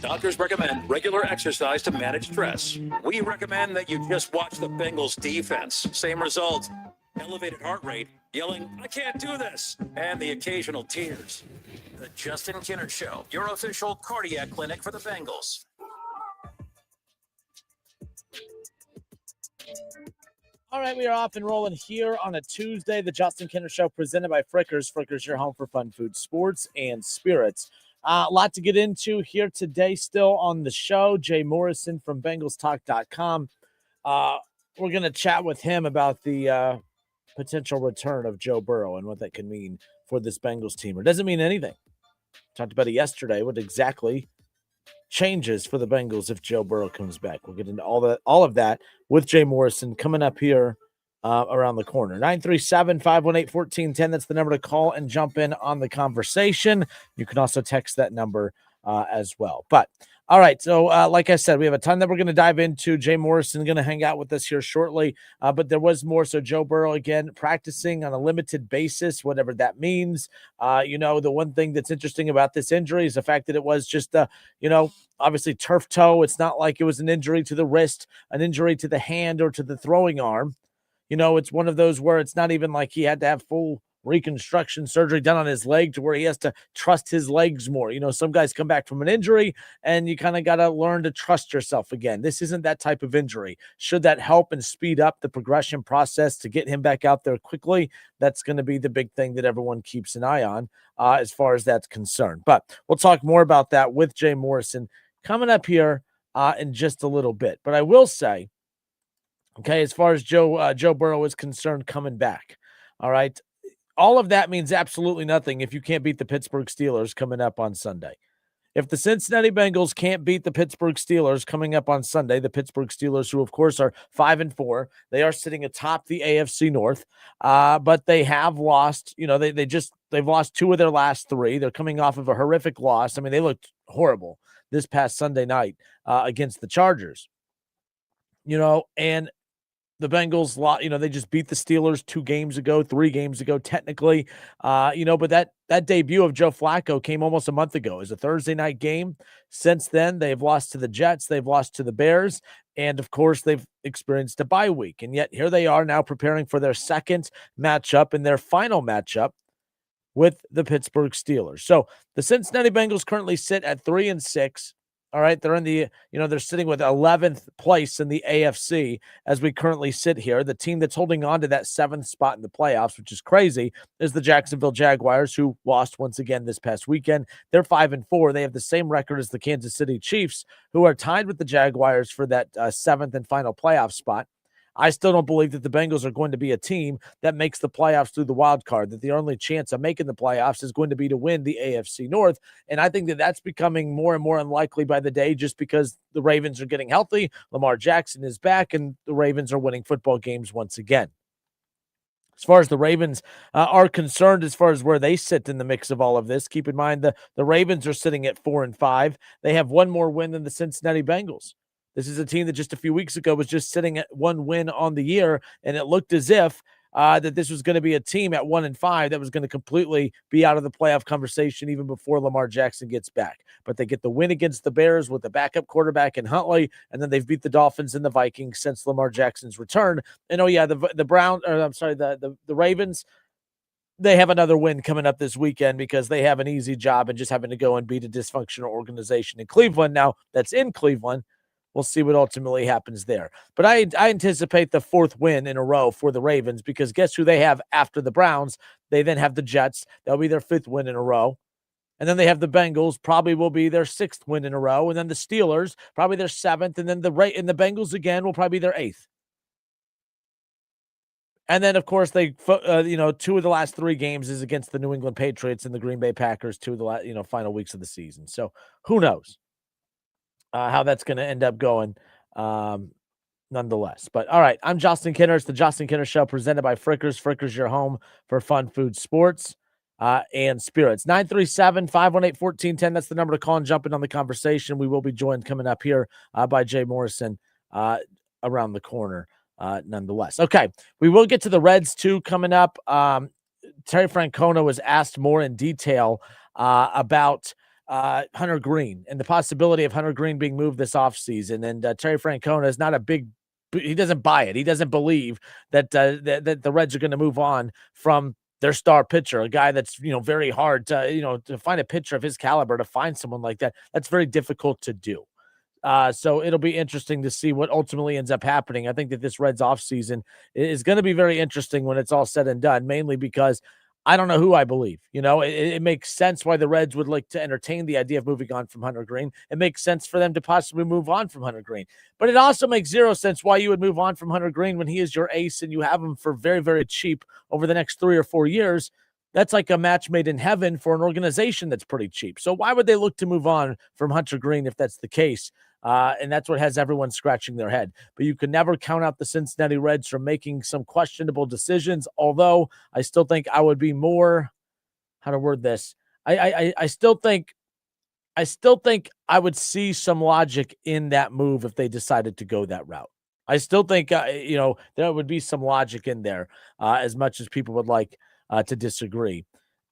Doctors recommend regular exercise to manage stress. We recommend that you just watch the Bengals defense. Same result. Elevated heart rate, yelling, "I can't do this," and the occasional tears. The Justin Kinner Show, your official cardiac clinic for the Bengals. All right, we are off and rolling here on a Tuesday. The Justin Kinner Show presented by Frickers. Frickers, your home for fun food, sports, and spirits. A lot to get into here today still on the show. Jay Morrison from BengalsTalk.com. We're going to chat with him about the potential return of Joe Burrow and what that could mean for this Bengals team. It doesn't mean anything. Talked about it yesterday. What exactly changes for the Bengals if Joe Burrow comes back? We'll get into all of that with Jay Morrison coming up here around the corner. 937-518-1410. That's the number to call and jump in on the conversation. You can also text that number as well. But all right, so like I said, we have a ton that we're going to dive into. Jay Morrison going to hang out with us here shortly, but there was more. So Joe Burrow, again, practicing on a limited basis, whatever that means. The one thing that's interesting about this injury is the fact that it was just, obviously turf toe. It's not like it was an injury to the wrist, an injury to the hand, or to the throwing arm. It's one of those where it's not even like he had to have full reconstruction surgery done on his leg to where he has to trust his legs more. Some guys come back from an injury and you kind of got to learn to trust yourself again. This isn't that type of injury. Should that help and speed up the progression process to get him back out there quickly? That's going to be the big thing that everyone keeps an eye on as far as that's concerned. But we'll talk more about that with Jay Morrison coming up here in just a little bit. But I will say, okay, as far as Joe Burrow is concerned coming back, all right, all of that means absolutely nothing if you can't beat the Pittsburgh Steelers coming up on Sunday. If the Cincinnati Bengals can't beat the Pittsburgh Steelers coming up on Sunday, the Pittsburgh Steelers, who of course are 5-4, they are sitting atop the AFC North, but they have lost. They've lost 2 of their last 3. They're coming off of a horrific loss. I mean, they looked horrible this past Sunday night against the Chargers. And the Bengals, they just beat the Steelers 3 games ago, technically. But that debut of Joe Flacco came almost a month ago. It was a Thursday night game. Since then, they've lost to the Jets. They've lost to the Bears. And, of course, they've experienced a bye week. And yet here they are now preparing for their second matchup and their final matchup with the Pittsburgh Steelers. So the Cincinnati Bengals currently sit at 3-6. All right, they're in they're sitting with 11th place in the AFC as we currently sit here. The team that's holding on to that 7th spot in the playoffs, which is crazy, is the Jacksonville Jaguars, who lost once again this past weekend. They're 5-4. They have the same record as the Kansas City Chiefs, who are tied with the Jaguars for that 7th and final playoff spot. I still don't believe that the Bengals are going to be a team that makes the playoffs through the wild card, that the only chance of making the playoffs is going to be to win the AFC North. And I think that that's becoming more and more unlikely by the day just because the Ravens are getting healthy, Lamar Jackson is back, and the Ravens are winning football games once again. As far as the Ravens are concerned, as far as where they sit in the mix of all of this, keep in mind the Ravens are sitting at 4-5. They have one more win than the Cincinnati Bengals. This is a team that just a few weeks ago was just sitting at 1 win on the year, and it looked as if that this was going to be a team at 1-5 that was going to completely be out of the playoff conversation even before Lamar Jackson gets back. But they get the win against the Bears with the backup quarterback in Huntley, and then they've beat the Dolphins and the Vikings since Lamar Jackson's return. And the Ravens, they have another win coming up this weekend because they have an easy job and just having to go and beat a dysfunctional organization in Cleveland. Now that's in Cleveland. We'll see what ultimately happens there. But I anticipate the 4th win in a row for the Ravens because guess who they have after the Browns? They then have the Jets. That'll be their 5th win in a row. And then they have the Bengals, probably will be their 6th win in a row. And then the Steelers, probably their 7th. And then the Bengals again will probably be their 8th. And then, of course, they 2 of the last 3 games is against the New England Patriots and the Green Bay Packers, 2 of the final weeks of the season. So who knows how that's going to end up going nonetheless. But all right, I'm Justin Kinner. It's the Justin Kinner Show presented by Frickers. Frickers, your home for fun food, sports, and spirits. 937-518-1410. That's the number to call and jump in on the conversation. We will be joined coming up here by Jay Morrison around the corner nonetheless. Okay, we will get to the Reds too coming up. Terry Francona was asked more in detail about Hunter Green and the possibility of Hunter Green being moved this offseason. And Terry Francona is not he doesn't buy it. He doesn't believe that that the Reds are going to move on from their star pitcher, a guy that's, very hard to find a pitcher of his caliber, to find someone like that. That's very difficult to do. So it'll be interesting to see what ultimately ends up happening. I think that this Reds offseason is going to be very interesting when it's all said and done, mainly because I don't know who I believe. It makes sense why the Reds would like to entertain the idea of moving on from Hunter Green. It makes sense for them to possibly move on from Hunter Green. But it also makes zero sense why you would move on from Hunter Green when he is your ace and you have him for very, very cheap over the next 3 or 4 years. That's like a match made in heaven for an organization that's pretty cheap. So why would they look to move on from Hunter Green if that's the case? And that's what has everyone scratching their head. But you can never count out the Cincinnati Reds from making some questionable decisions, although I still think I would be more, how to word this, I still think I would see some logic in that move if they decided to go that route. I still think, there would be some logic in there, as much as people would like to disagree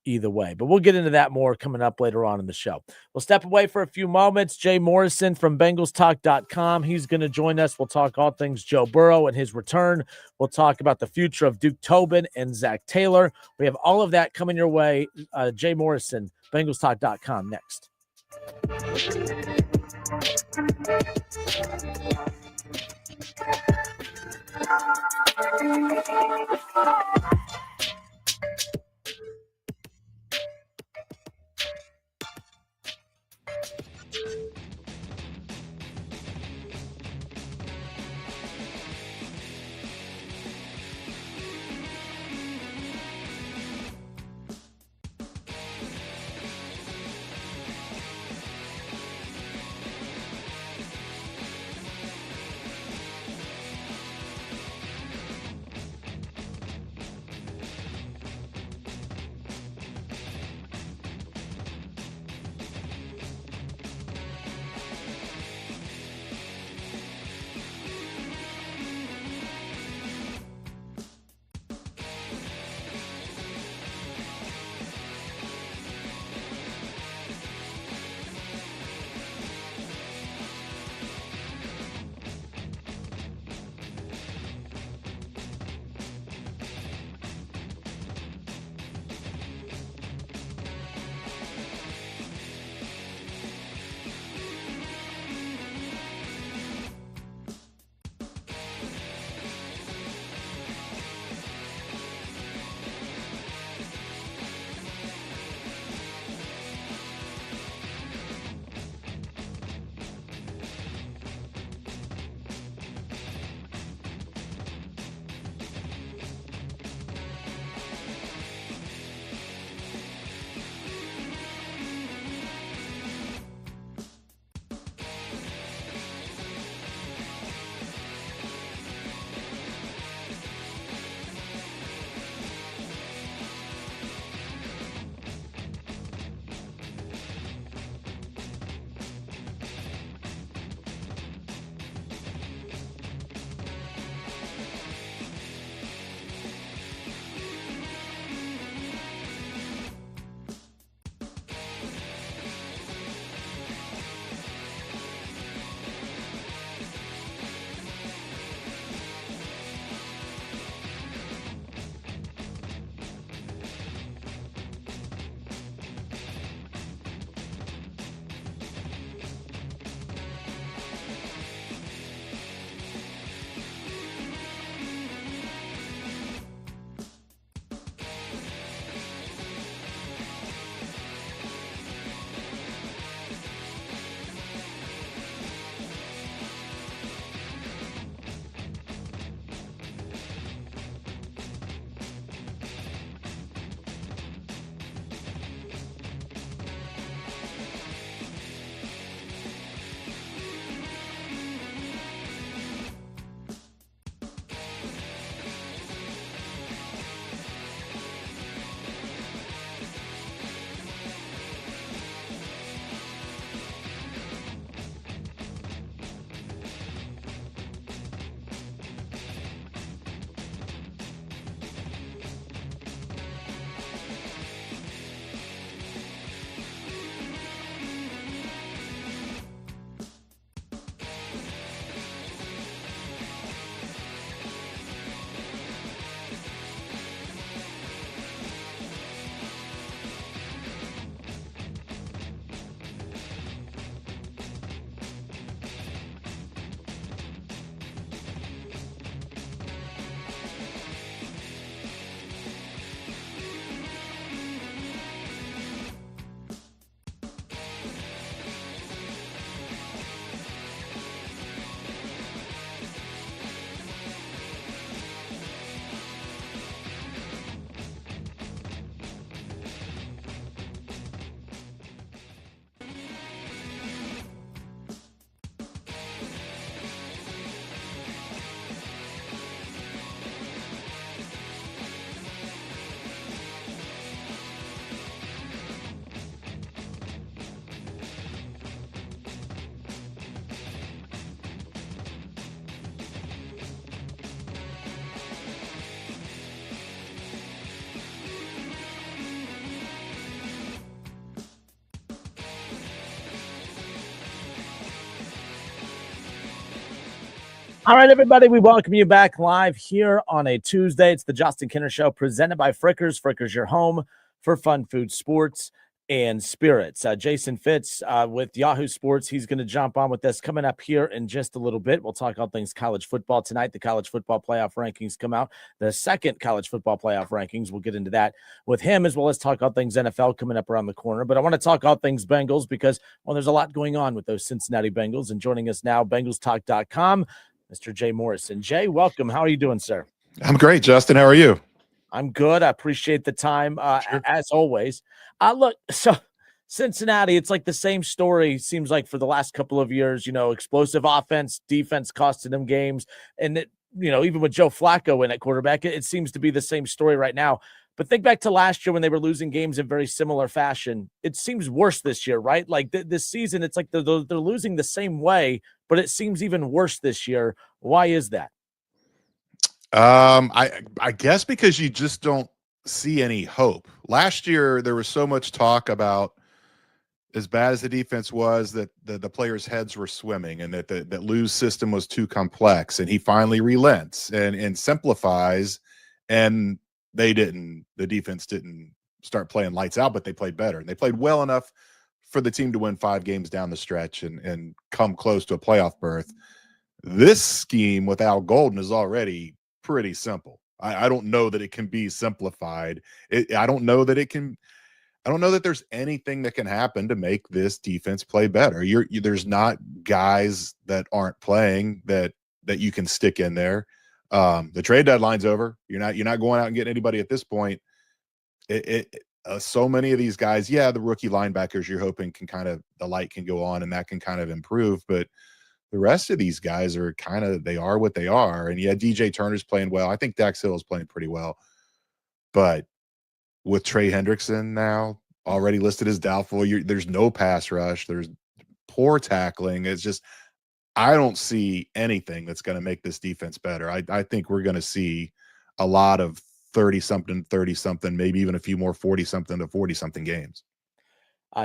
either way. But we'll get into that more coming up later on in the show. We'll step away for a few moments. Jay Morrison from BengalsTalk.com. He's going to join us. We'll talk all things Joe Burrow and his return. We'll talk about the future of Duke Tobin and Zach Taylor. We have all of that coming your way. Jay Morrison, BengalsTalk.com next. All right, everybody, we welcome you back live here on a Tuesday. It's the Justin Kinner Show presented by Frickers. Frickers, your home for fun food, sports, and spirits. Jason Fitz with Yahoo Sports. He's going to jump on with us coming up here in just a little bit. We'll talk all things college football tonight. The college football playoff rankings come out. The second college football playoff rankings. We'll get into that with him, as well as talk all things NFL coming up around the corner. But I want to talk all things Bengals because, well, there's a lot going on with those Cincinnati Bengals. And joining us now, BengalsTalk.com, Mr. Jay Morrison. Jay, welcome. How are you doing, sir? I'm great, Justin. How are you? I'm good. I appreciate the time, Sure. as always. Look, so Cincinnati, it's like the same story, seems like, for the last couple of years. Explosive offense, defense costing them games. And, even with Joe Flacco in at quarterback, it seems to be the same story right now. But think back to last year when they were losing games in very similar fashion. It seems worse this year, right? Like this season, it's like they're losing the same way, but it seems even worse this year. Why is that? I guess because you just don't see any hope. Last year, there was so much talk about, as bad as the defense was, that the players' heads were swimming, and that Lou's system was too complex. And he finally relents and simplifies, and the defense didn't start playing lights out, but they played better, and they played well enough for the team to win 5 games down the stretch and come close to a playoff berth. This scheme with Al Golden is already pretty simple. I don't know that it can be simplified. I don't know that there's anything that can happen to make this defense play better. There's not guys that aren't playing that you can stick in there. The trade deadline's over. You're not going out and getting anybody at this point. So many of these guys, the rookie linebackers, you're hoping the light can go on and that can kind of improve, but the rest of these guys are they are what they are. And DJ Turner's playing well. I think Dax Hill is playing pretty well. But with Trey Hendrickson now already listed as doubtful, there's no pass rush. There's poor tackling. It's just, I don't see anything that's going to make this defense better. I think we're going to see a lot of 30-something, maybe even a few more 40-something to 40-something games.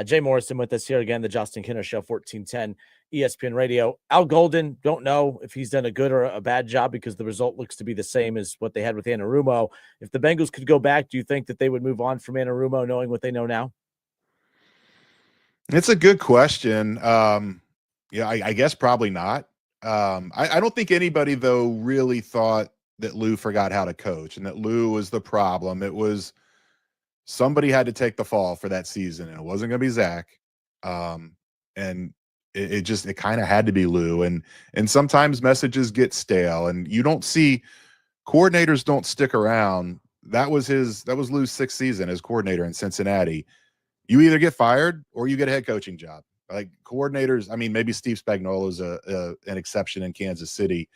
Jay Morrison with us here again, the Justin Kinner Show, 1410 ESPN Radio. Al Golden, don't know if he's done a good or a bad job because the result looks to be the same as what they had with Anarumo. If the Bengals could go back, do you think that they would move on from Anarumo knowing what they know now? It's a good question. I guess probably not. I don't think anybody, though, really thought that Lou forgot how to coach and that Lou was the problem. It was somebody had to take the fall for that season, and it wasn't going to be Zach. And it kind of had to be Lou. And sometimes messages get stale, and you don't see coordinators don't stick around. That was Lou's 6th season as coordinator in Cincinnati. You either get fired or you get a head coaching job. Like coordinators, I mean, maybe Steve Spagnuolo is an exception in Kansas City.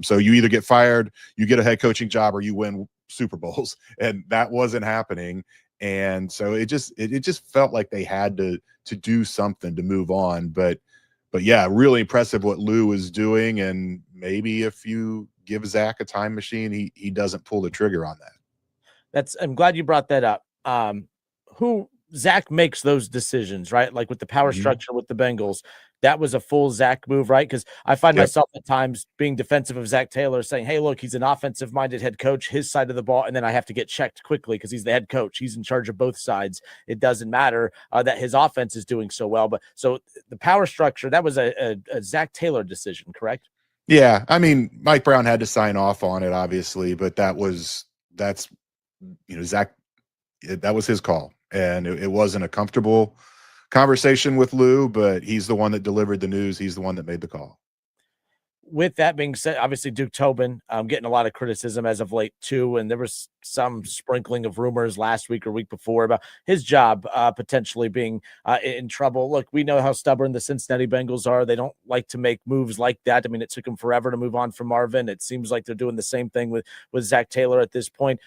So you either get fired, you get a head coaching job, or you win Super Bowls, and that wasn't happening. And so it just felt like they had to do something to move on. But yeah, really impressive what Lou is doing. And maybe if you give Zach a time machine, he doesn't pull the trigger on that. I'm glad you brought that up. Who Zach makes those decisions, right? Like with the power structure with the Bengals, that was a full Zach move, right? Because I find myself at times being defensive of Zach Taylor, saying, hey, look, he's an offensive-minded head coach, his side of the ball, and then I have to get checked quickly because he's the head coach. He's in charge of both sides. It doesn't matter that his offense is doing so well. But so the power structure, that was a Zach Taylor decision, correct? Yeah. I mean, Mike Brown had to sign off on it, obviously, but Zach, that was his call. And it wasn't a comfortable conversation with Lou, but he's the one that delivered the news. He's the one that made the call. With that being said, obviously Duke Tobin getting a lot of criticism as of late too, and there was some sprinkling of rumors last week or week before about his job potentially being in trouble. Look, we know how stubborn the Cincinnati Bengals are. They don't like to make moves like that. I mean, it took them forever to move on from Marvin. It seems like they're doing the same thing with Zach Taylor at this point.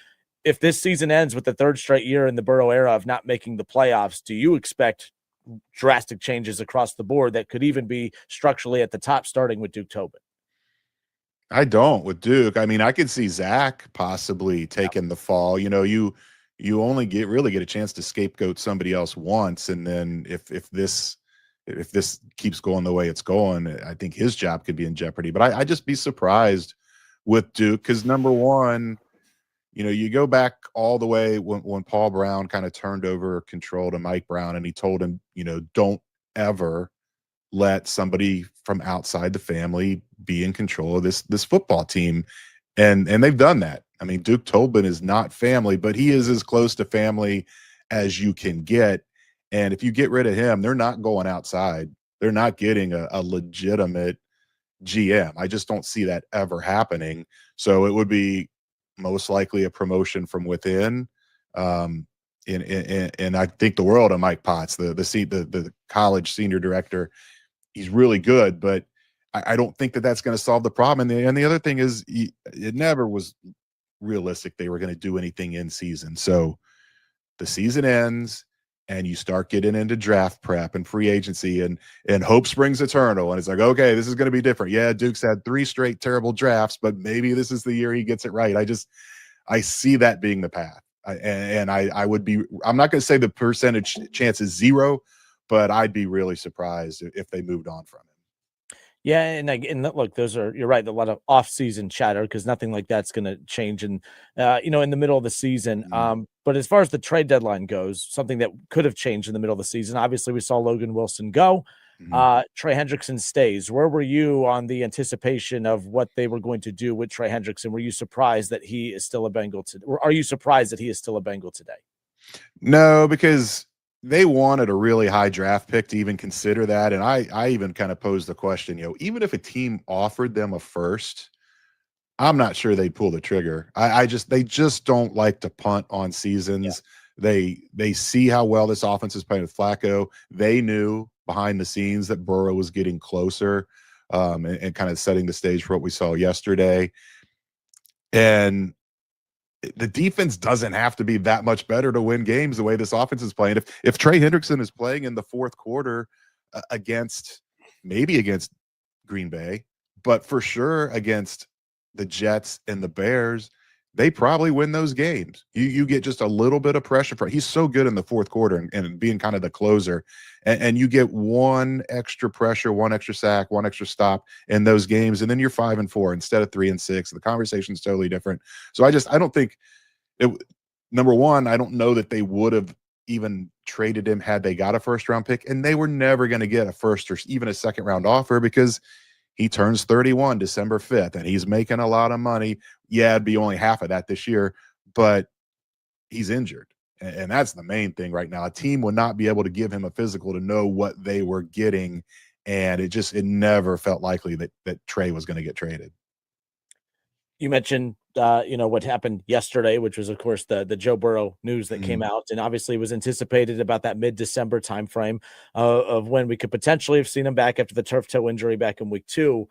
If this season ends with the 3rd straight year in the Burrow era of not making the playoffs, do you expect drastic changes across the board that could even be structurally at the top, starting with Duke Tobin? I don't with Duke. I mean, I could see Zach possibly taking the fall. You only really get a chance to scapegoat somebody else once, and then if this if this keeps going the way it's going, I think his job could be in jeopardy. But I just be surprised with Duke because, number one, you go back all the way when Paul Brown kind of turned over control to Mike Brown, and he told him, don't ever let somebody from outside the family be in control of this football team. And they've done that. I mean, Duke Tobin is not family, but he is as close to family as you can get. And if you get rid of him, they're not going outside. They're not getting a legitimate GM. I just don't see that ever happening. So it would be most likely a promotion from within. And I think the world of Mike Potts, the college senior director. He's really good, but I don't think that's going to solve the problem. And the other thing is, it never was realistic they were going to do anything in season. So the season ends, and you start getting into draft prep and free agency, and hope springs eternal. And it's like, okay, this is going to be different. Yeah, Duke's had 3 straight terrible drafts, but maybe this is the year he gets it right. I see that being the path. I'm not going to say the percentage chance is 0, but I'd be really surprised if they moved on from him. Yeah, and look, you're right, a lot of off-season chatter because nothing like that's going to change in the middle of the season. But as far as the trade deadline goes, something that could have changed in the middle of the season. Obviously, we saw Logan Wilson go. Trey Hendrickson stays. Where were you on the anticipation of what they were going to do with Trey Hendrickson? Were you surprised that he is still a Bengal today? Or are you surprised that he is still a Bengal today? No, because they wanted a really high draft pick to even consider that. And I even kind of posed the question, even if a team offered them a first, I'm not sure they'd pull the trigger. They just don't like to punt on seasons. Yeah. They see how well this offense is playing with Flacco. They knew behind the scenes that Burrow was getting closer, and kind of setting the stage for what we saw yesterday. And the defense doesn't have to be that much better to win games the way this offense is playing. If Trey Hendrickson is playing in the fourth quarter against Green Bay, but for sure against the Jets and the Bears, they probably win those games. You get just a little bit of pressure for. He's so good in the fourth quarter and being kind of the closer, and you get one extra pressure, one extra sack, one extra stop in those games, and then you're 5-4 instead of 3-6. The conversation's totally different. So I don't think it. Number one, I don't know that they would have even traded him had they got a first-round pick, and they were never going to get a first or even a second-round offer because he turns 31 December 5th, and he's making a lot of money. Yeah, it'd be only half of that this year, but he's injured. And that's the main thing right now. A team would not be able to give him a physical to know what they were getting, and it never felt likely that Trey was going to get traded. You mentioned, what happened yesterday, which was, of course, the Joe Burrow news that came out, and obviously was anticipated about that mid-December timeframe of when we could potentially have seen him back after the turf toe injury back in week 2.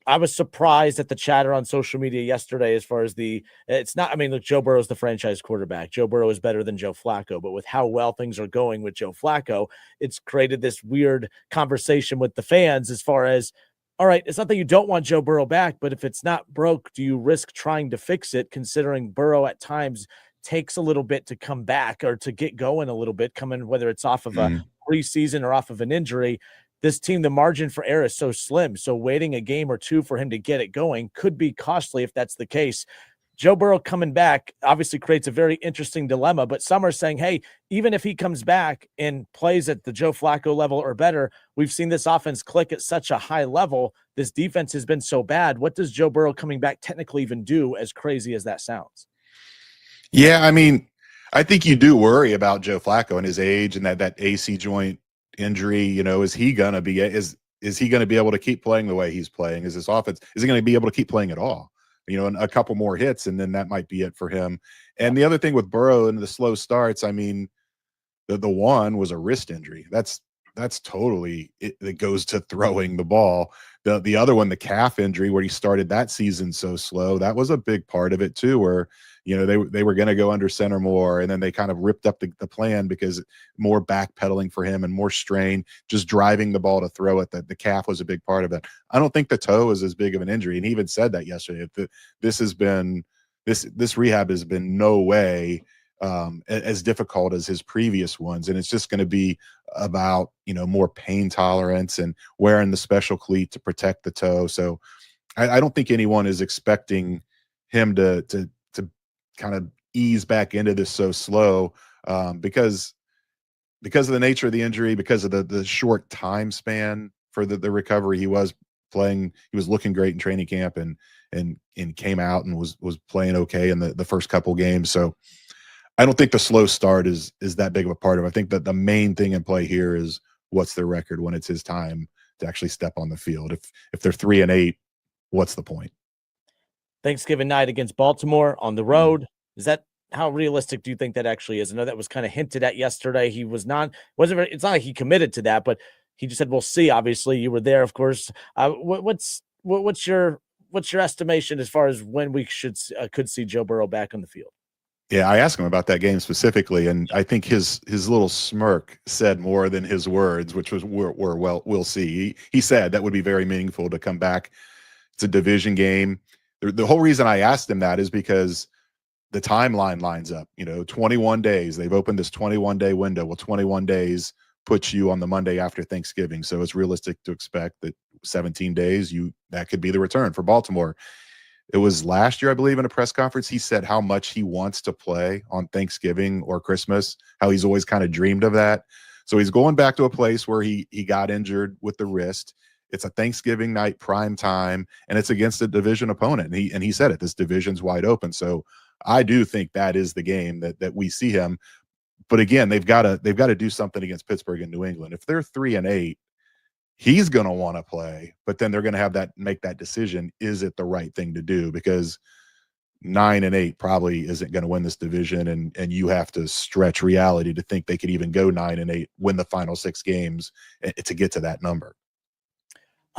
I was surprised at the chatter on social media yesterday as far as look, Joe Burrow is the franchise quarterback. Joe Burrow is better than Joe Flacco, but with how well things are going with Joe Flacco, it's created this weird conversation with the fans as far as, all right, it's not that you don't want Joe Burrow back, but if it's not broke, do you risk trying to fix it, considering Burrow at times takes a little bit to come back or to get going a little bit, whether it's off of a preseason or off of an injury. This team, the margin for error is so slim. So waiting a game or two for him to get it going could be costly if that's the case. Joe Burrow coming back obviously creates a very interesting dilemma, but some are saying, hey, even if he comes back and plays at the Joe Flacco level or better, we've seen this offense click at such a high level. This defense has been so bad. What does Joe Burrow coming back technically even do, as crazy as that sounds? Yeah, I mean, I think you do worry about Joe Flacco and his age and that AC joint injury. Is he going to be able to keep playing the way he's playing? Is he going to be able to keep playing at all? And a couple more hits, and then that might be it for him. And the other thing with Burrow and the slow starts, I mean, the one was a wrist injury. That's totally it goes to throwing the ball. The other one, the calf injury, where he started that season so slow, that was a big part of it too, where they were going to go under center more, and then they kind of ripped up the plan because more backpedaling for him and more strain, just driving the ball to throw it. That the calf was a big part of it. I don't think the toe is as big of an injury, and he even said that yesterday. This rehab has been no way as difficult as his previous ones. And it's just going to be about, more pain tolerance and wearing the special cleat to protect the toe. So I don't think anyone is expecting him to kind of ease back into this so slow, because of the nature of the injury, because of the short time span for the recovery. He was looking great in training camp and came out and was playing okay in the first couple games. So I don't think the slow start is that big of a part of it. I think that the main thing in play here is what's their record when it's his time to actually step on the field. If they're 3-8, what's the point? Thanksgiving night against Baltimore on the road. Is that how realistic do you think that actually is? I know that was kind of hinted at yesterday. He it's not like he committed to that, but he just said, we'll see. Obviously you were there, of course. What's your estimation as far as when we could see Joe Burrow back on the field? Yeah, I asked him about that game specifically, and I think his little smirk said more than his words, which was, we'll see. He said that would be very meaningful to come back. It's a division game. The whole reason I asked him that is because the timeline lines up. 21 days. They've opened this 21-day window. Well, 21 days puts you on the Monday after Thanksgiving, so it's realistic to expect that 17 days, that could be the return for Baltimore. It was last year, I believe, in a press conference, he said how much he wants to play on Thanksgiving or Christmas, how he's always kind of dreamed of that. So he's going back to a place where he got injured with the wrist. It's a Thanksgiving night prime time, and it's against a division opponent. And he said it, this division's wide open. So I do think that is the game that we see him. But again, they've got to do something against Pittsburgh and New England. If they're 3-8, he's going to want to play, but then they're going to have make that decision. Is it the right thing to do? Because 9-8 probably isn't going to win this division. And you have to stretch reality to think they could even go 9-8, win the final 6 games to get to that number.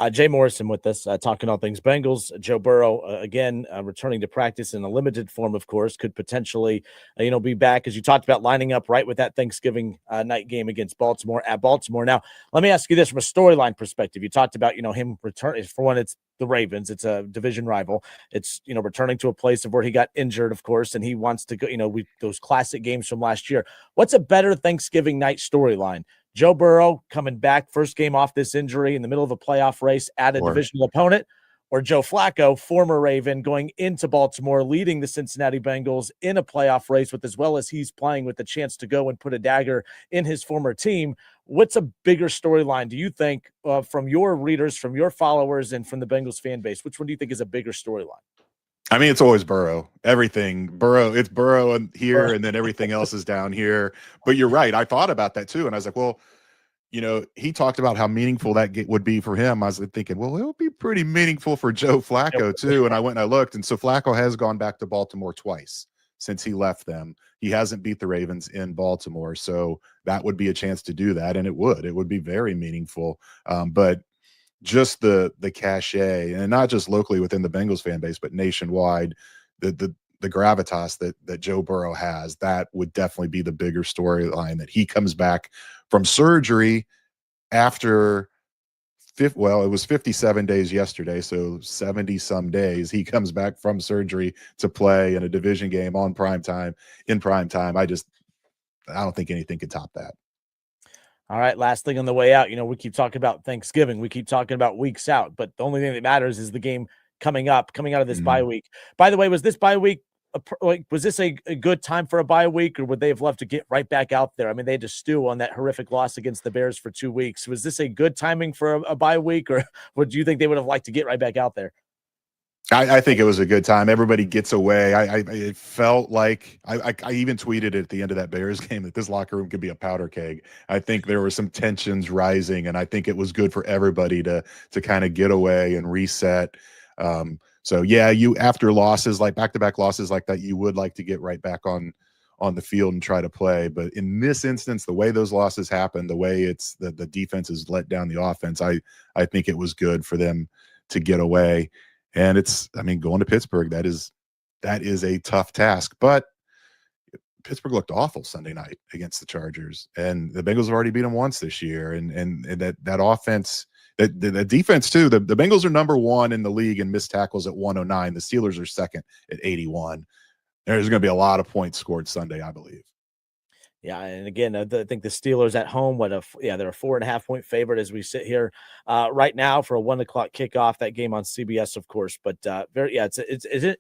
Jay Morrison with us, talking all things Bengals. Joe Burrow, again, returning to practice in a limited form, of course, could potentially, be back, as you talked about, lining up right with that Thanksgiving night game against Baltimore at Baltimore. Now, let me ask you this from a storyline perspective. You talked about, him returning. For one, it's the Ravens. It's a division rival. It's, returning to a place of where he got injured, of course, and he wants to go, those classic games from last year. What's a better Thanksgiving night storyline? Joe Burrow coming back, first game off this injury in the middle of a playoff race at a divisional opponent, or Joe Flacco, former Raven, going into Baltimore, leading the Cincinnati Bengals in a playoff race with, as well as he's playing with the chance to go and put a dagger in his former team. What's a bigger storyline, do you think, from your readers, from your followers, and from the Bengals fan base? Which one do you think is a bigger storyline? I mean, it's always Burrow. It's Burrow here, and then everything else is down here. But you're right. I thought about that too, and I was like, well, he talked about how meaningful that would be for him. I was thinking, well, it would be pretty meaningful for Joe Flacco too. And I went and I looked, and so Flacco has gone back to Baltimore twice since he left them. He hasn't beat the Ravens in Baltimore, so that would be a chance to do that, and it would be very meaningful. But just the cachet, and not just locally within the Bengals fan base, but nationwide, the gravitas that Joe Burrow has, that would definitely be the bigger storyline, that he comes back from surgery after it was 57 days yesterday, so 70 some days. He comes back from surgery to play in a division game in prime time. I don't think anything could top that. All right, last thing on the way out, we keep talking about Thanksgiving. We keep talking about weeks out, but the only thing that matters is the game coming out of this bye week. By the way, was this bye week, was this a good time for a bye week, or would they have loved to get right back out there? I mean, they had to stew on that horrific loss against the Bears for 2 weeks. Was this a good timing for a bye week, or do you think they would have liked to get right back out there? I think it was a good time. Everybody gets away. It felt like I even tweeted at the end of that Bears game that this locker room could be a powder keg. I think there were some tensions rising, and I think it was good for everybody to kind of get away and reset. So yeah, after losses, like back-to-back losses like that, you would like to get right back on the field and try to play. But in this instance, the way those losses happened, the way it's the defense has let down the offense, I think it was good for them to get away. And going to Pittsburgh, that is a tough task. But Pittsburgh looked awful Sunday night against the Chargers, and the Bengals have already beat them once this year. And that offense, the defense too. The Bengals are number 1 in the league in missed tackles at 109. The Steelers are second at 81. There's going to be a lot of points scored Sunday, I believe. Yeah, and again, I think the Steelers at home, they're a 4.5-point favorite as we sit here right now for a 1:00 kickoff. That game on CBS, of course, but it's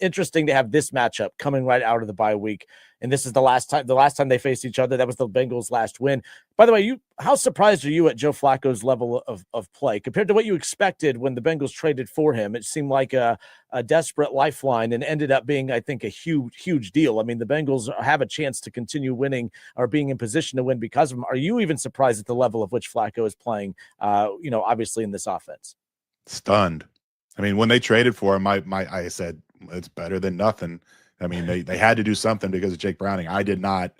interesting to have this matchup coming right out of the bye week. And this is the last time they faced each other. That was the Bengals' last win. By the way, how surprised are you at Joe Flacco's level of play compared to what you expected when the Bengals traded for him? It seemed like a desperate lifeline and ended up being, I think, a huge deal. I mean, the Bengals have a chance to continue winning or being in position to win because of him. Are you even surprised at the level of which Flacco is playing, obviously in this offense? Stunned. I mean, when they traded for him, I said it's better than nothing. I mean, they had to do something because of Jake Browning. I did not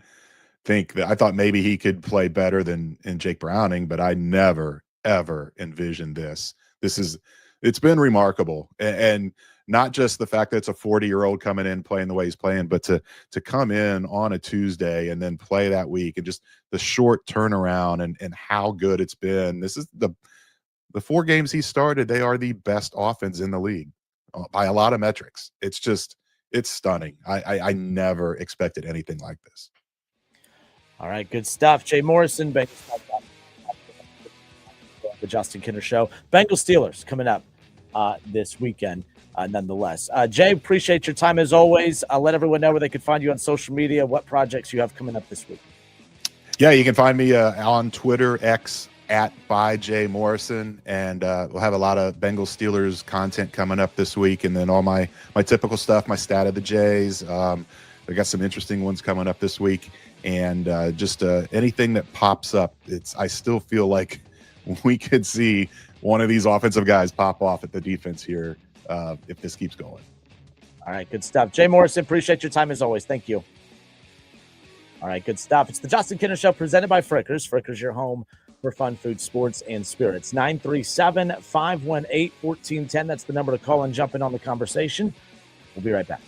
think that. I thought maybe he could play better than in Jake Browning, but I never ever envisioned this. It's been remarkable, and not just the fact that it's a 40-year-old coming in playing the way he's playing, but to come in on a Tuesday and then play that week, and just the short turnaround and how good it's been. This is the 4 games he started, they are the best offense in the league by a lot of metrics. It's stunning. I never expected anything like this. All right, good stuff. Jay Morrison, Bengals, the Justin Kinner Show. Bengals Steelers coming up this weekend, nonetheless. Jay, appreciate your time as always. I'll let everyone know where they can find you on social media, what projects you have coming up this week. Yeah, you can find me on Twitter, X, @byJMorrison, and we'll have a lot of Bengals Steelers content coming up this week, and then all my typical stuff, my stat of the Jays. I got some interesting ones coming up this week, and just anything that pops up. I still feel like we could see one of these offensive guys pop off at the defense here if this keeps going. All right, good stuff. Jay Morrison, appreciate your time as always. Thank you. All right, good stuff. It's the Justin Kinner Show presented by Frickers. Frickers, your home for fun, food, sports, and spirits. 937-518-1410. That's the number to call and jump in on the conversation. We'll be right back.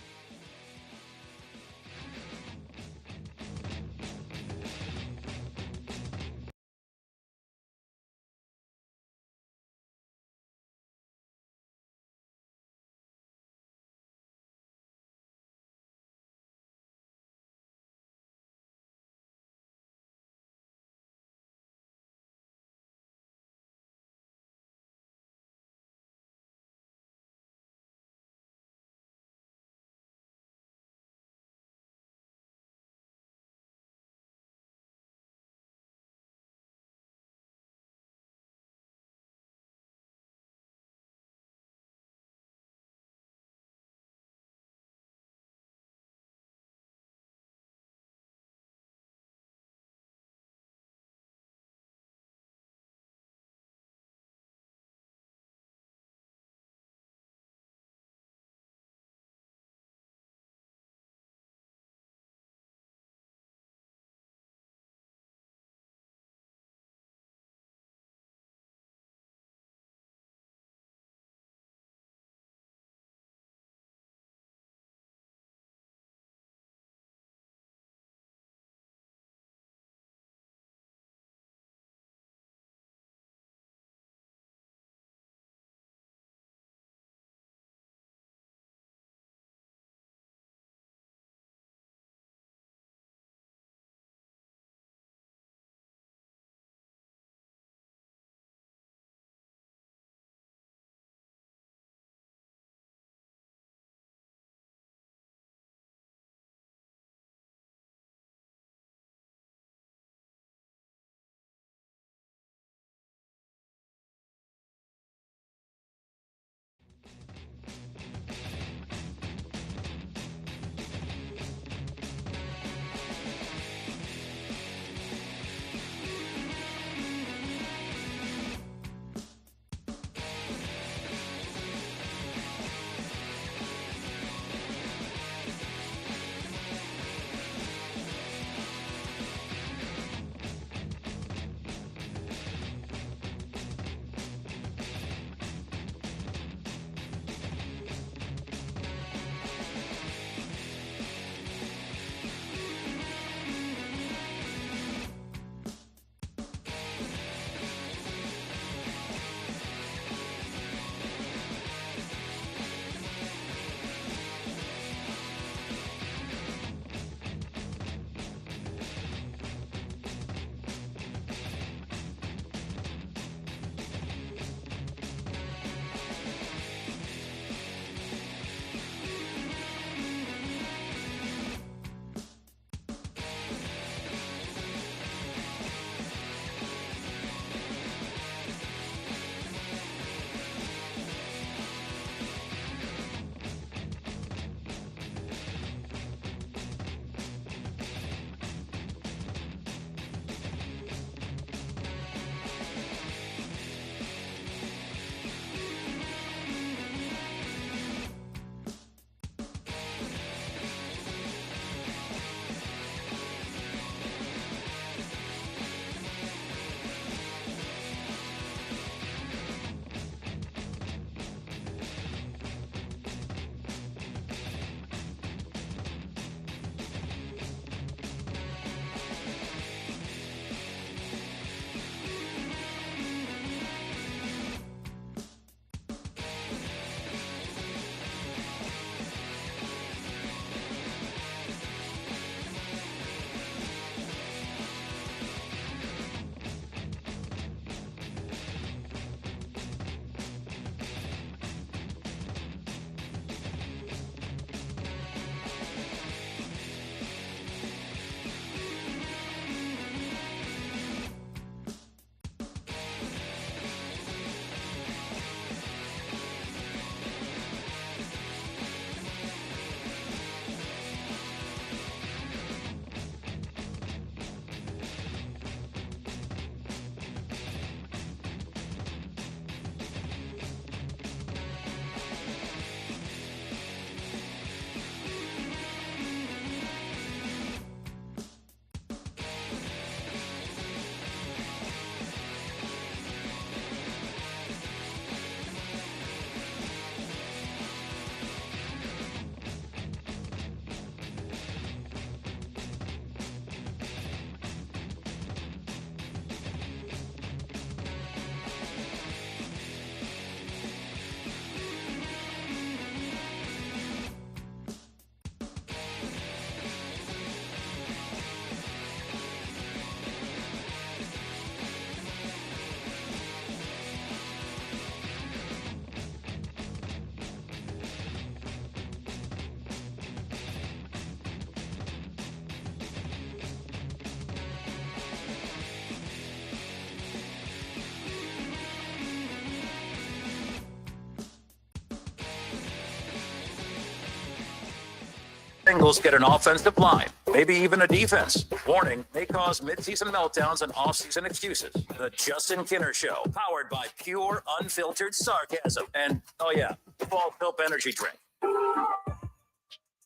Bengals get an offensive line, maybe even a defense. Warning, may cause midseason meltdowns and offseason excuses. The Justin Kinner Show, powered by pure, unfiltered sarcasm. And, oh yeah, Fall Help Energy Drink.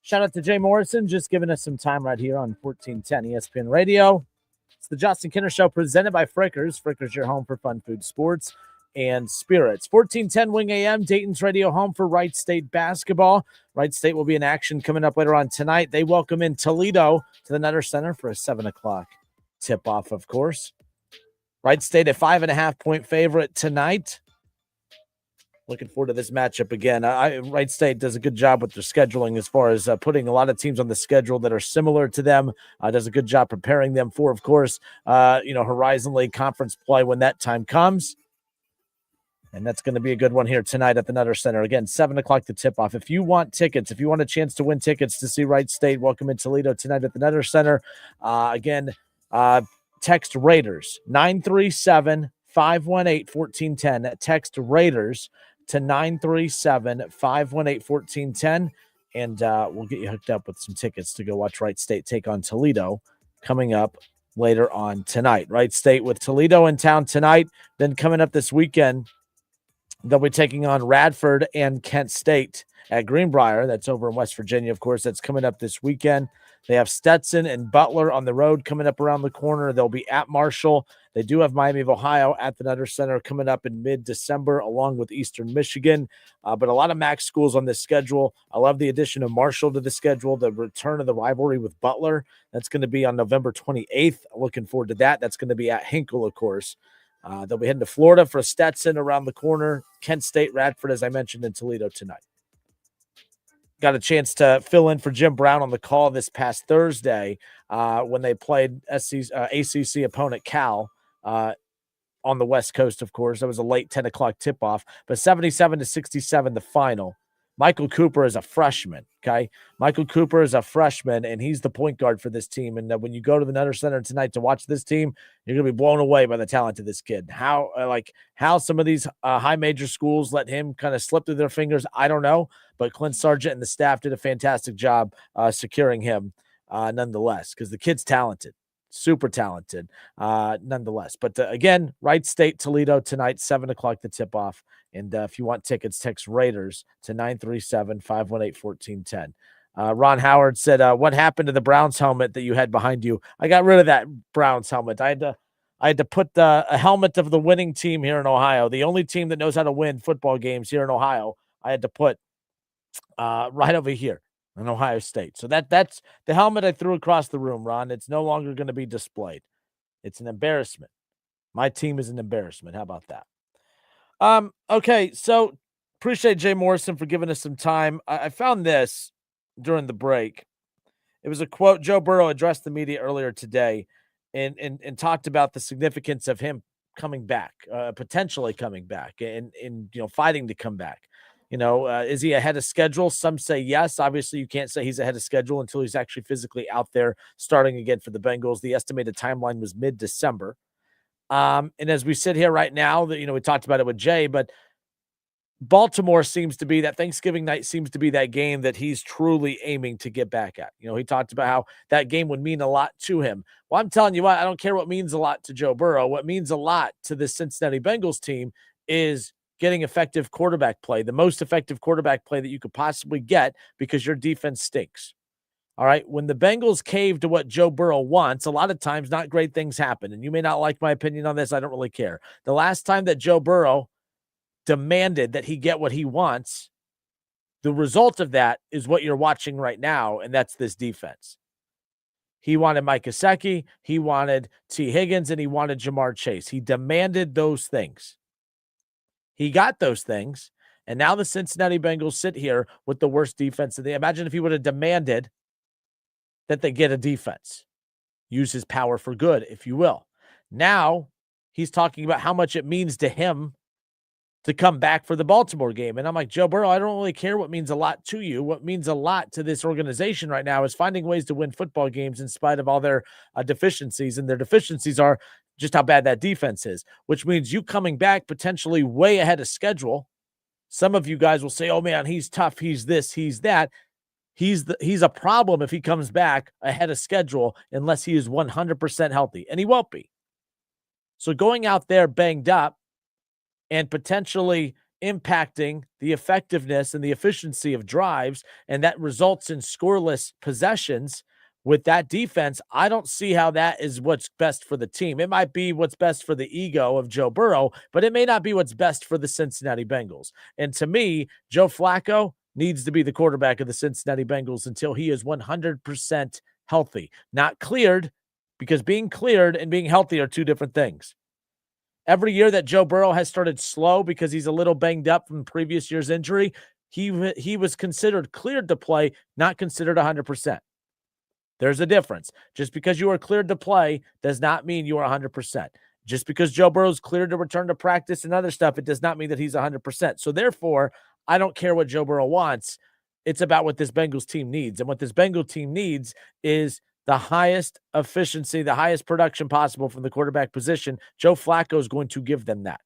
Shout out to Jay Morrison, just giving us some time right here on 1410 ESPN Radio. It's the Justin Kinner Show presented by Frickers. Frickers, your home for fun, food, sports, and spirits. 1410 Wing AM, Dayton's radio home for Wright State basketball. Wright State will be in action coming up later on tonight. They welcome in Toledo to the Nutter Center for a 7 o'clock tip-off, of course. Wright State a 5.5-point favorite tonight. Looking forward to this matchup again. Wright State does a good job with their scheduling as far as putting a lot of teams on the schedule that are similar to them. Does a good job preparing them for, of course, Horizon League conference play when that time comes. And that's going to be a good one here tonight at the Nutter Center. Again, 7 o'clock to tip off. If you want tickets, if you want a chance to win tickets to see Wright State, welcome in Toledo tonight at the Nutter Center. Text Raiders 937-518-1410. Text Raiders to 937-518-1410. And we'll get you hooked up with some tickets to go watch Wright State take on Toledo coming up later on tonight. Wright State with Toledo in town tonight. Then coming up this weekend, they'll be taking on Radford and Kent State at Greenbrier. That's over in West Virginia, of course. That's coming up this weekend. They have Stetson and Butler on the road coming up around the corner. They'll be at Marshall. They do have Miami of Ohio at the Nutter Center coming up in mid-December, along with Eastern Michigan. But a lot of MAC schools on this schedule. I love the addition of Marshall to the schedule, the return of the rivalry with Butler. That's going to be on November 28th. Looking forward to that. That's going to be at Hinkle, of course. They'll be heading to Florida for Stetson around the corner. Kent State, Radford, as I mentioned, in Toledo tonight. Got a chance to fill in for Jim Brown on the call this past Thursday when they played ACC opponent Cal on the West Coast, of course. That was a late 10 o'clock tip-off, but 77-67 the final. Michael Cooper is a freshman, okay? Michael Cooper is a freshman, and he's the point guard for this team. And when you go to the Nutter Center tonight to watch this team, you're going to be blown away by the talent of this kid. How some of these high major schools let him kind of slip through their fingers, I don't know. But Clint Sargent and the staff did a fantastic job securing him nonetheless, because the kid's talented, super talented nonetheless. But again, Wright State, Toledo tonight, 7 o'clock the tip-off. And if you want tickets, text Raiders to 937-518-1410. Ron Howard said, what happened to the Browns helmet that you had behind you? I got rid of that Browns helmet. I had to put a helmet of the winning team here in Ohio, the only team that knows how to win football games here in Ohio. I had to put right over here in Ohio State. So that's the helmet I threw across the room, Ron. It's no longer going to be displayed. It's an embarrassment. My team is an embarrassment. How about that? Okay, so appreciate Jay Morrison for giving us some time. I found this during the break. It was a quote. Joe Burrow addressed the media earlier today and talked about the significance of him coming back, potentially coming back, and fighting to come back. Is he ahead of schedule? Some say yes. Obviously, you can't say he's ahead of schedule until he's actually physically out there starting again for the Bengals. The estimated timeline was mid-December. And as we sit here right now, we talked about it with Jay, but Baltimore seems to be that Thanksgiving night seems to be that game that he's truly aiming to get back at. He talked about how that game would mean a lot to him. Well, I'm telling you what, I don't care what means a lot to Joe Burrow. What means a lot to the Cincinnati Bengals team is getting effective quarterback play, the most effective quarterback play that you could possibly get, because your defense stinks. All right. When the Bengals cave to what Joe Burrow wants, a lot of times not great things happen. And you may not like my opinion on this. I don't really care. The last time that Joe Burrow demanded that he get what he wants, the result of that is what you're watching right now, and that's this defense. He wanted Mike Gesicki, he wanted T. Higgins, and he wanted Jamar Chase. He demanded those things. He got those things, and now the Cincinnati Bengals sit here with the worst defense. Imagine if he would have demanded that they get a defense. Use his power for good, if you will. Now he's talking about how much it means to him to come back for the Baltimore game. And I'm like, Joe Burrow, I don't really care what means a lot to you. What means a lot to this organization right now is finding ways to win football games in spite of all their deficiencies. And their deficiencies are just how bad that defense is, which means you coming back potentially way ahead of schedule. Some of you guys will say, oh man, he's tough. He's this, he's that. he's a problem if he comes back ahead of schedule unless he is 100% healthy, and he won't be. So going out there banged up and potentially impacting the effectiveness and the efficiency of drives, and that results in scoreless possessions with that defense, I don't see how that is what's best for the team. It might be what's best for the ego of Joe Burrow, but it may not be what's best for the Cincinnati Bengals. And to me, Joe Flacco needs to be the quarterback of the Cincinnati Bengals until he is 100% healthy, not cleared, because being cleared and being healthy are two different things. Every year that Joe Burrow has started slow because he's a little banged up from previous year's injury, he was considered cleared to play, not considered 100%. There's a difference. Just because you are cleared to play does not mean you are 100%. Just because Joe Burrow's cleared to return to practice and other stuff, it does not mean that he's 100%. So therefore, I don't care what Joe Burrow wants. It's about what this Bengals team needs. And what this Bengals team needs is the highest efficiency, the highest production possible from the quarterback position. Joe Flacco is going to give them that.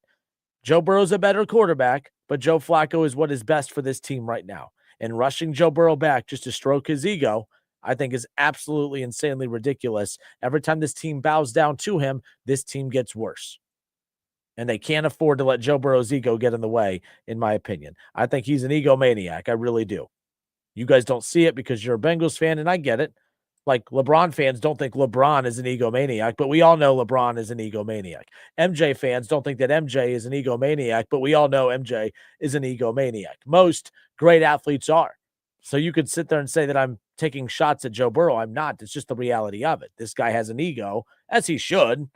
Joe Burrow's a better quarterback, but Joe Flacco is what is best for this team right now. And rushing Joe Burrow back just to stroke his ego, I think, is absolutely insanely ridiculous. Every time this team bows down to him, this team gets worse. And they can't afford to let Joe Burrow's ego get in the way, in my opinion. I think he's an egomaniac. I really do. You guys don't see it because you're a Bengals fan, and I get it. Like, LeBron fans don't think LeBron is an egomaniac, but we all know LeBron is an egomaniac. MJ fans don't think that MJ is an egomaniac, but we all know MJ is an egomaniac. Most great athletes are. So you could sit there and say that I'm taking shots at Joe Burrow. I'm not. It's just the reality of it. This guy has an ego, as he should.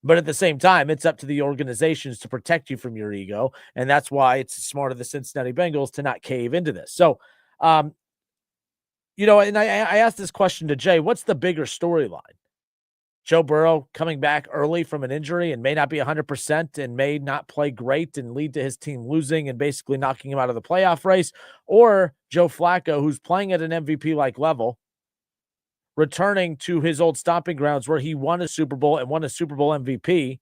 But at the same time, it's up to the organizations to protect you from your ego. And that's why it's smart of the Cincinnati Bengals to not cave into this. So, and I asked this question to Jay, what's the bigger storyline? Joe Burrow coming back early from an injury and may not be 100% and may not play great and lead to his team losing and basically knocking him out of the playoff race, or Joe Flacco, who's playing at an MVP-like level, returning to his old stomping grounds where he won a Super Bowl and won a Super Bowl MVP,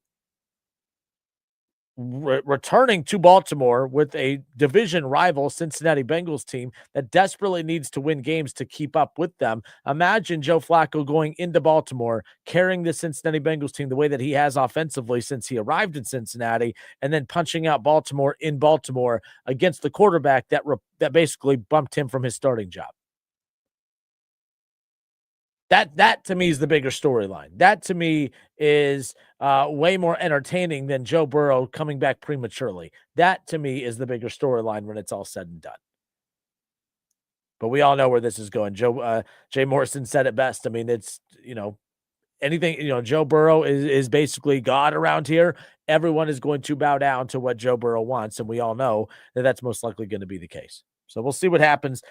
returning to Baltimore with a division rival Cincinnati Bengals team that desperately needs to win games to keep up with them. Imagine Joe Flacco going into Baltimore, carrying the Cincinnati Bengals team the way that he has offensively since he arrived in Cincinnati, and then punching out Baltimore in Baltimore against the quarterback that basically bumped him from his starting job. That to me is the bigger storyline. That to me is way more entertaining than Joe Burrow coming back prematurely. That to me is the bigger storyline when it's all said and done. But we all know where this is going. Jay Morrison said it best. I mean, it's, anything, Joe Burrow is basically God around here. Everyone is going to bow down to what Joe Burrow wants, and we all know that that's most likely going to be the case. So we'll see what happens.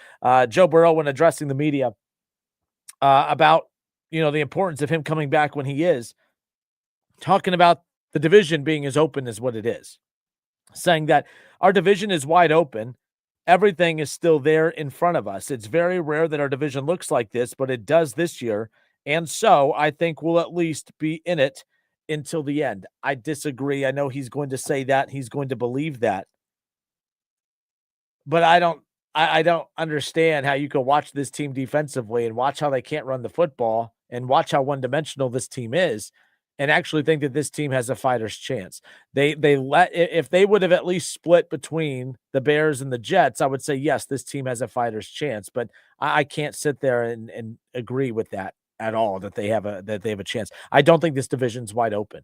Joe Burrow, when addressing the media, about, the importance of him coming back when he is, talking about the division being as open as what it is, saying that our division is wide open. Everything is still there in front of us. It's very rare that our division looks like this, but it does this year. And so I think we'll at least be in it until the end. I disagree. I know he's going to say that. He's going to believe that. But I don't understand how you can watch this team defensively and watch how they can't run the football and watch how one-dimensional this team is and actually think that this team has a fighter's chance. If they would have at least split between the Bears and the Jets, I would say, yes, this team has a fighter's chance, but I can't sit there and agree with that at all, that they have a chance. I don't think this division's wide open.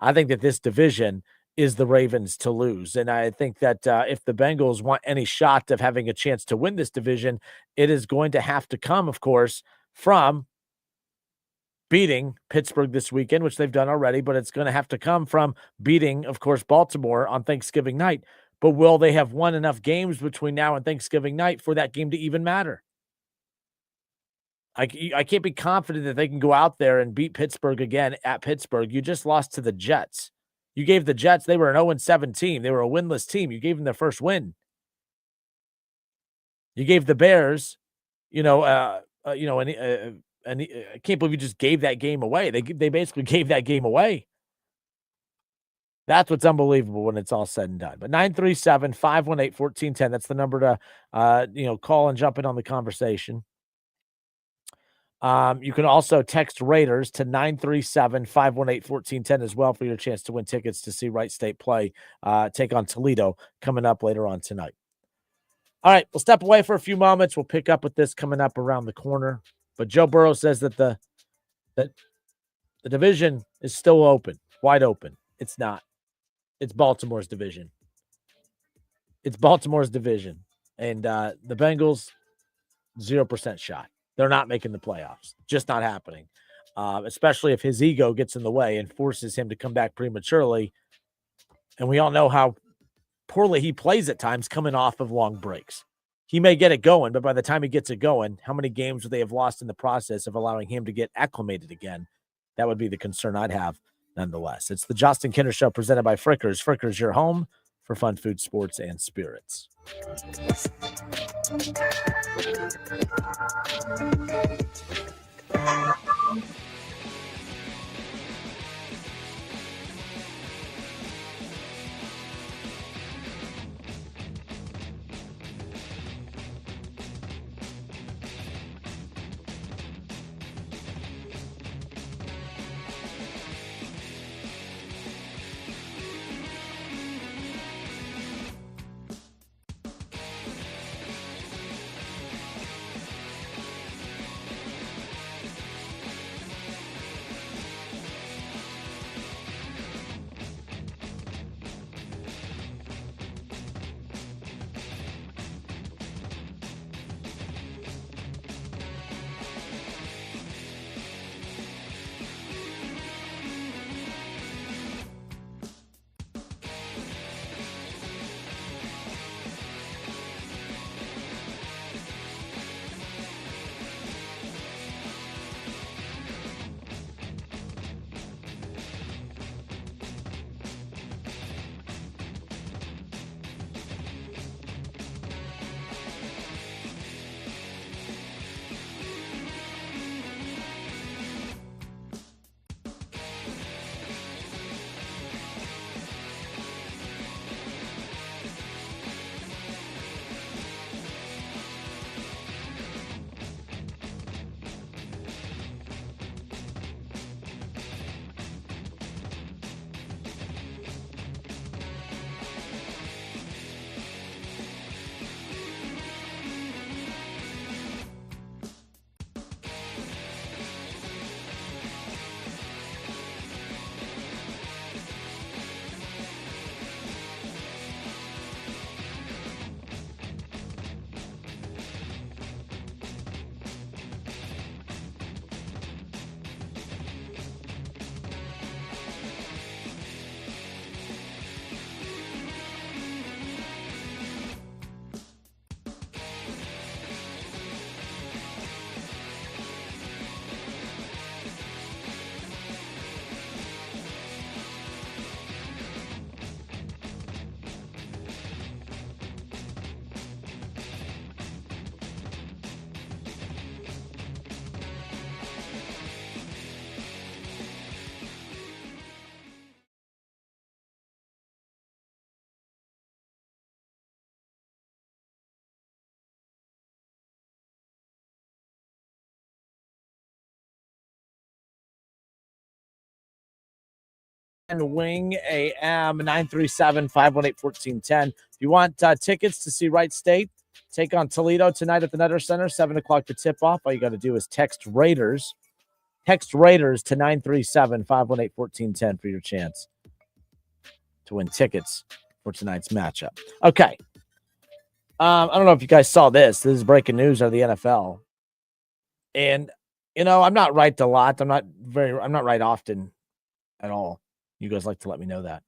I think that this division is the Ravens to lose. And I think that if the Bengals want any shot of having a chance to win this division, it is going to have to come, of course, from beating Pittsburgh this weekend, which they've done already, but it's going to have to come from beating, of course, Baltimore on Thanksgiving night. But will they have won enough games between now and Thanksgiving night for that game to even matter? I can't be confident that they can go out there and beat Pittsburgh again at Pittsburgh. You just lost to the Jets. You gave the Jets, they were an 0-7 team. They were a winless team. You gave them their first win. You gave the Bears, I can't believe you just gave that game away. They basically gave that game away. That's what's unbelievable when it's all said and done. But 937-518-1410, that's the number to call and jump in on the conversation. You can also text Raiders to 937-518-1410 as well for your chance to win tickets to see Wright State play, take on Toledo coming up later on tonight. All right, we'll step away for a few moments. We'll pick up with this coming up around the corner. But Joe Burrow says that the division is still open, wide open. It's not. It's Baltimore's division. It's Baltimore's division. And the Bengals, 0% shot. They're not making the playoffs. Just not happening. Especially if his ego gets in the way and forces him to come back prematurely. And we all know how poorly he plays at times coming off of long breaks. He may get it going, but by the time he gets it going, how many games would they have lost in the process of allowing him to get acclimated again? That would be the concern I'd have nonetheless. It's the Justin Kinder Show presented by Frickers. Frickers, your home for fun, food, sports, and spirits. And Wing AM 937-518-1410. If you want tickets to see Wright State take on Toledo tonight at the Nutter Center, 7 o'clock to tip off, all you got to do is text Raiders. Text Raiders to 937-518-1410 for your chance to win tickets for tonight's matchup. Okay. I don't know if you guys saw this. This is breaking news out of the NFL. And, I'm not right a lot. I'm not right often at all. You guys like to let me know that.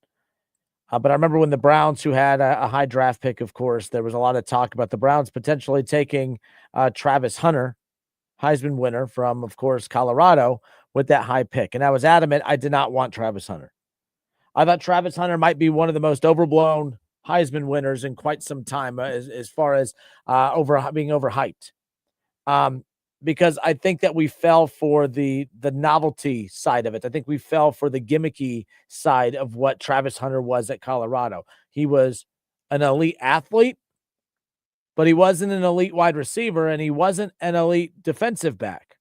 But I remember when the Browns, who had a high draft pick, of course, there was a lot of talk about the Browns potentially taking Travis Hunter, Heisman winner from, of course, Colorado, with that high pick. And I was adamant I did not want Travis Hunter. I thought Travis Hunter might be one of the most overblown Heisman winners in quite some time as far as being overhyped. because I think that we fell for the novelty side of it. I think we fell for the gimmicky side of what Travis Hunter was at Colorado. He was an elite athlete, but he wasn't an elite wide receiver, and he wasn't an elite defensive back.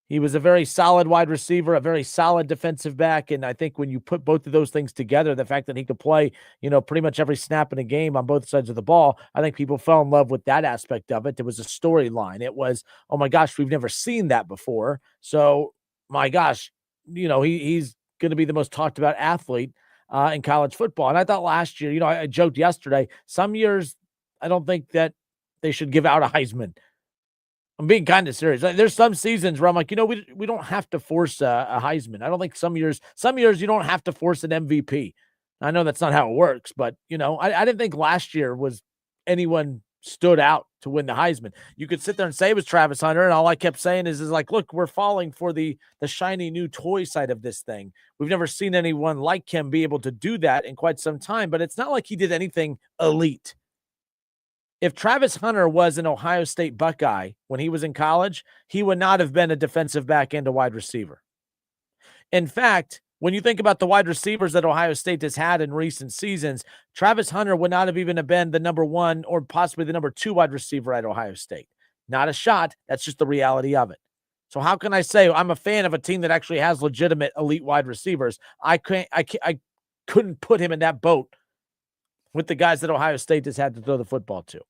He was a very solid wide receiver, a very solid defensive back, and I think when you put both of those things together, the fact that he could play, pretty much every snap in a game on both sides of the ball, I think people fell in love with that aspect of it. There was a storyline. It was, oh my gosh, we've never seen that before. So, my gosh, he's going to be the most talked about athlete in college football. And I thought last year, I joked yesterday, some years I don't think that they should give out a Heisman. I'm being kind of serious. There's some seasons where I'm like, we don't have to force a Heisman. I don't think some years you don't have to force an MVP. I know that's not how it works, but I didn't think last year was anyone stood out to win the Heisman. You could sit there and say it was Travis Hunter, and all I kept saying is like, look, we're falling for the shiny new toy side of this thing. We've never seen anyone like him be able to do that in quite some time, but it's not like he did anything elite. If Travis Hunter was an Ohio State Buckeye when he was in college, he would not have been a defensive back and a wide receiver. In fact, when you think about the wide receivers that Ohio State has had in recent seasons, Travis Hunter would not have even been the number one or possibly the number two wide receiver at Ohio State. Not a shot. That's just the reality of it. So how can I say I'm a fan of a team that actually has legitimate elite wide receivers? I couldn't put him in that boat with the guys that Ohio State has had to throw the football to.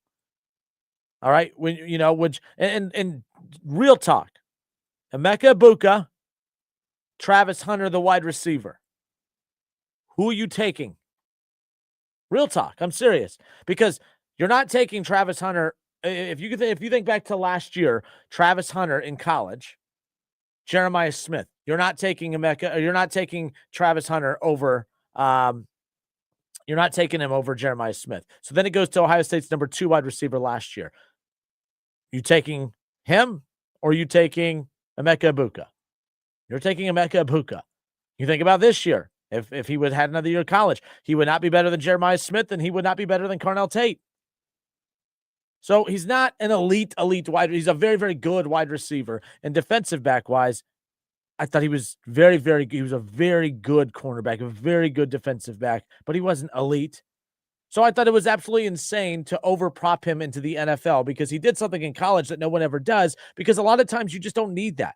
All right. And real talk, Emeka Egbuka, Travis Hunter, the wide receiver. Who are you taking? Real talk. I'm serious, because you're not taking Travis Hunter. If you think back to last year, Travis Hunter in college, Jeremiah Smith, you're not taking you're not taking Travis Hunter over, you're not taking him over Jeremiah Smith. So then it goes to Ohio State's number 2 wide receiver last year. You taking him, or are you taking Emeka Egbuka? You're taking Emeka Egbuka. You think about this year. If he would have had another year of college, he would not be better than Jeremiah Smith, and he would not be better than Carnell Tate. So he's not an elite wide. He's a very, very good wide receiver. And defensive back wise, I thought he was very, very good. He was a very good cornerback, a very good defensive back, but he wasn't elite. So I thought it was absolutely insane to overprop him into the NFL, because he did something in college that no one ever does, because a lot of times you just don't need that.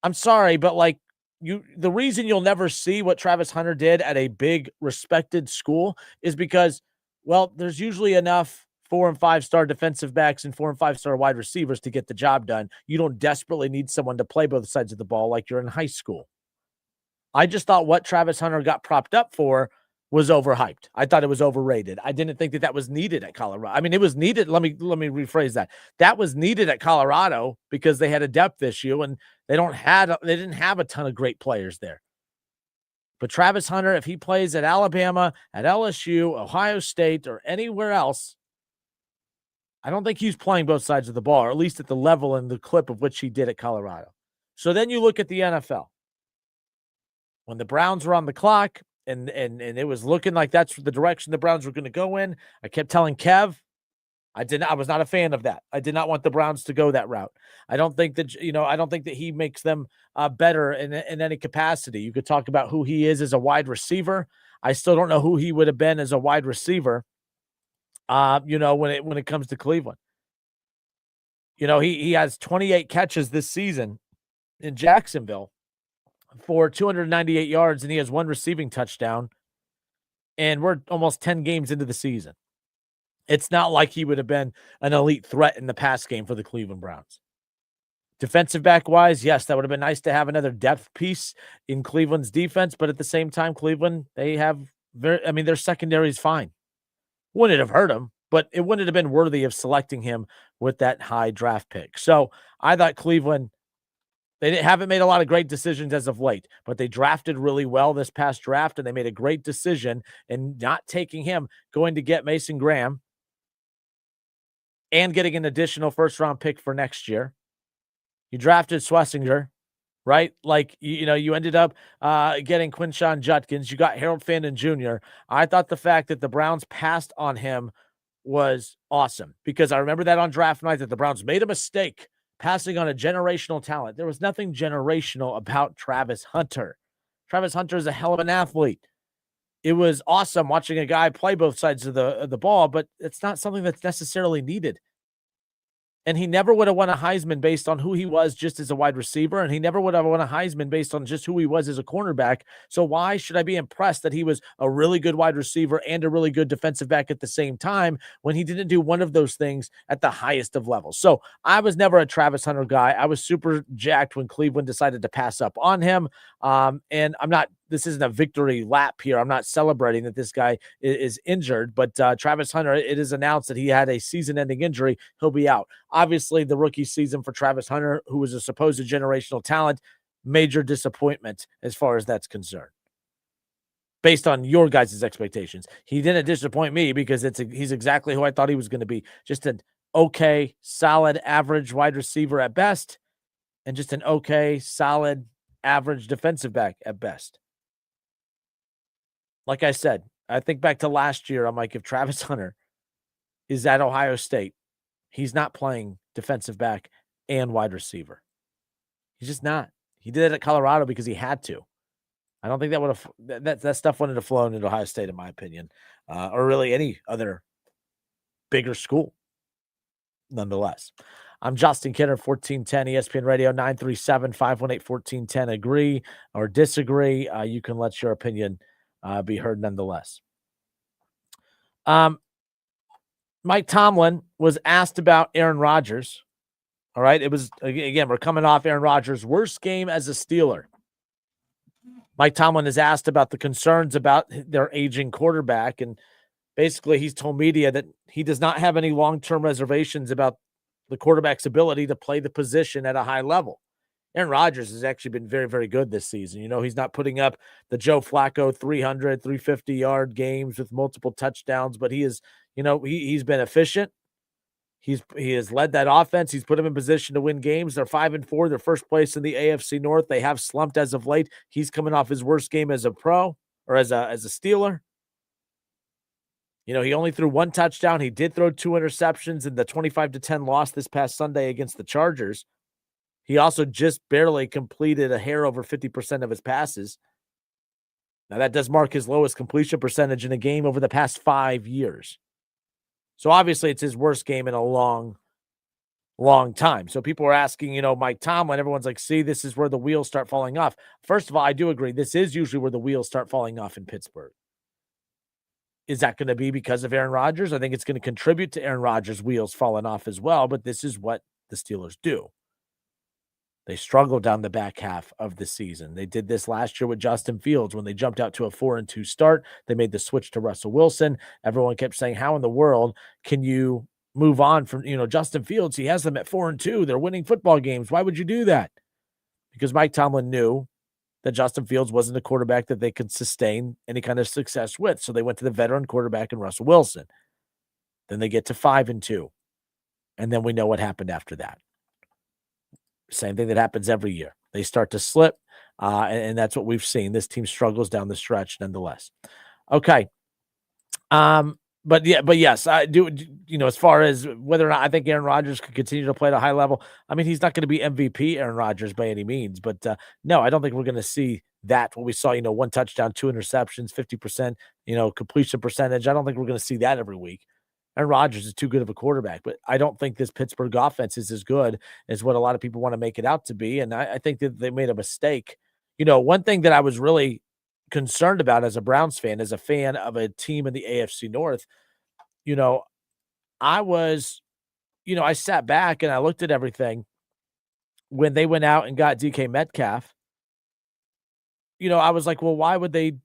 I'm sorry, but the reason you'll never see what Travis Hunter did at a big respected school is because, well, there's usually enough 4- and 5-star defensive backs and 4- and 5-star wide receivers to get the job done. You don't desperately need someone to play both sides of the ball like you're in high school. I just thought what Travis Hunter got propped up for was overhyped. I thought it was overrated. I didn't think that was needed at Colorado. I mean, it was needed. Let me rephrase that. That was needed at Colorado because they had a depth issue, and they didn't have a ton of great players there. But Travis Hunter, if he plays at Alabama, at LSU, Ohio State, or anywhere else, I don't think he's playing both sides of the ball, or at least at the level and the clip of which he did at Colorado. So then you look at the NFL. When the Browns were on the clock, and it was looking like that's the direction the Browns were going to go in, I kept telling Kev, I was not a fan of that. I did not want the Browns to go that route. I don't think that he makes them better in any capacity. You could talk about who he is as a wide receiver. I still don't know who he would have been as a wide receiver. When it comes to Cleveland, he has 28 catches this season in Jacksonville for 298 yards, and he has 1 receiving touchdown, and we're almost 10 games into the season. It's not like he would have been an elite threat in the pass game for the Cleveland Browns. Defensive back wise, yes, that would have been nice to have another depth piece in Cleveland's defense, but at the same time, Cleveland, their secondary is fine. Wouldn't have hurt him, but it wouldn't have been worthy of selecting him with that high draft pick. So I thought Cleveland, they haven't made a lot of great decisions as of late, but they drafted really well this past draft, and they made a great decision in not taking him, going to get Mason Graham and getting an additional first-round pick for next year. You drafted Schlesinger, right? You ended up getting Quinshon Judkins. You got Harold Fandon Jr. I thought the fact that the Browns passed on him was awesome, because I remember that on draft night that the Browns made a mistake passing on a generational talent. There was nothing generational about Travis Hunter. Travis Hunter is a hell of an athlete. It was awesome watching a guy play both sides of the ball, but it's not something that's necessarily needed. And he never would have won a Heisman based on who he was just as a wide receiver. And he never would have won a Heisman based on just who he was as a cornerback. So why should I be impressed that he was a really good wide receiver and a really good defensive back at the same time when he didn't do one of those things at the highest of levels? So I was never a Travis Hunter guy. I was super jacked when Cleveland decided to pass up on him. And this isn't a victory lap here. I'm not celebrating that this guy is injured, but Travis Hunter, it is announced that he had a season-ending injury. He'll be out. Obviously, the rookie season for Travis Hunter, who was a supposed generational talent, major disappointment as far as that's concerned. Based on your guys' expectations. He didn't disappoint me because he's exactly who I thought he was going to be. Just an okay, solid, average wide receiver at best, and just an okay, solid, average defensive back at best. Like I said, I think back to last year, I'm like, if Travis Hunter is at Ohio State, he's not playing defensive back and wide receiver. He's just not. He did it at Colorado because he had to. I don't think that would have that stuff wouldn't have flown into Ohio State, in my opinion, or really any other bigger school. Nonetheless, I'm Justin Kidder, 1410 ESPN Radio, 937-518-1410. Agree or disagree? You can let your opinion be heard nonetheless. Mike Tomlin was asked about Aaron Rodgers. All right. It was, again, we're coming off Aaron Rodgers' worst game as a Steeler. Mike Tomlin is asked about the concerns about their aging quarterback. And basically he's told media that he does not have any long-term reservations about the quarterback's ability to play the position at a high level. Aaron Rodgers has actually been very, very good this season. You know, he's not putting up the Joe Flacco 300, 350-yard games with multiple touchdowns, but he is, he's been efficient. He has led that offense. He's put them in position to win games. They're 5-4. They're first place in the AFC North. They have slumped as of late. He's coming off his worst game as a pro or as a Steeler. He only threw one touchdown. He did throw 2 interceptions in the 25-10 loss this past Sunday against the Chargers. He also just barely completed a hair over 50% of his passes. Now, that does mark his lowest completion percentage in a game over the past 5 years. So, obviously, it's his worst game in a long, long time. So, people are asking, Mike Tomlin, everyone's like, see, this is where the wheels start falling off. First of all, I do agree. This is usually where the wheels start falling off in Pittsburgh. Is that going to be because of Aaron Rodgers? I think it's going to contribute to Aaron Rodgers' wheels falling off as well, but this is what the Steelers do. They struggled down the back half of the season. They did this last year with Justin Fields when they jumped out to a 4-2 start. They made the switch to Russell Wilson. Everyone kept saying, how in the world can you move on from, Justin Fields? He has them at 4-2. They're winning football games. Why would you do that? Because Mike Tomlin knew that Justin Fields wasn't a quarterback that they could sustain any kind of success with. So they went to the veteran quarterback in Russell Wilson. Then they get to 5-2. And then we know what happened after that. Same thing that happens every year. They start to slip, and that's what we've seen. This team struggles down the stretch nonetheless. Okay. But yes, I do, as far as whether or not I think Aaron Rodgers could continue to play at a high level, I mean, he's not going to be MVP Aaron Rodgers by any means, but no, I don't think we're going to see that. What we saw, 1 touchdown, 2 interceptions, 50%, completion percentage. I don't think we're going to see that every week. Aaron Rodgers is too good of a quarterback, but I don't think this Pittsburgh offense is as good as what a lot of people want to make it out to be. And I think that they made a mistake. One thing that I was really concerned about as a Browns fan, as a fan of a team in the AFC North, I sat back and I looked at everything when they went out and got DK Metcalf. I was like, well, why would they,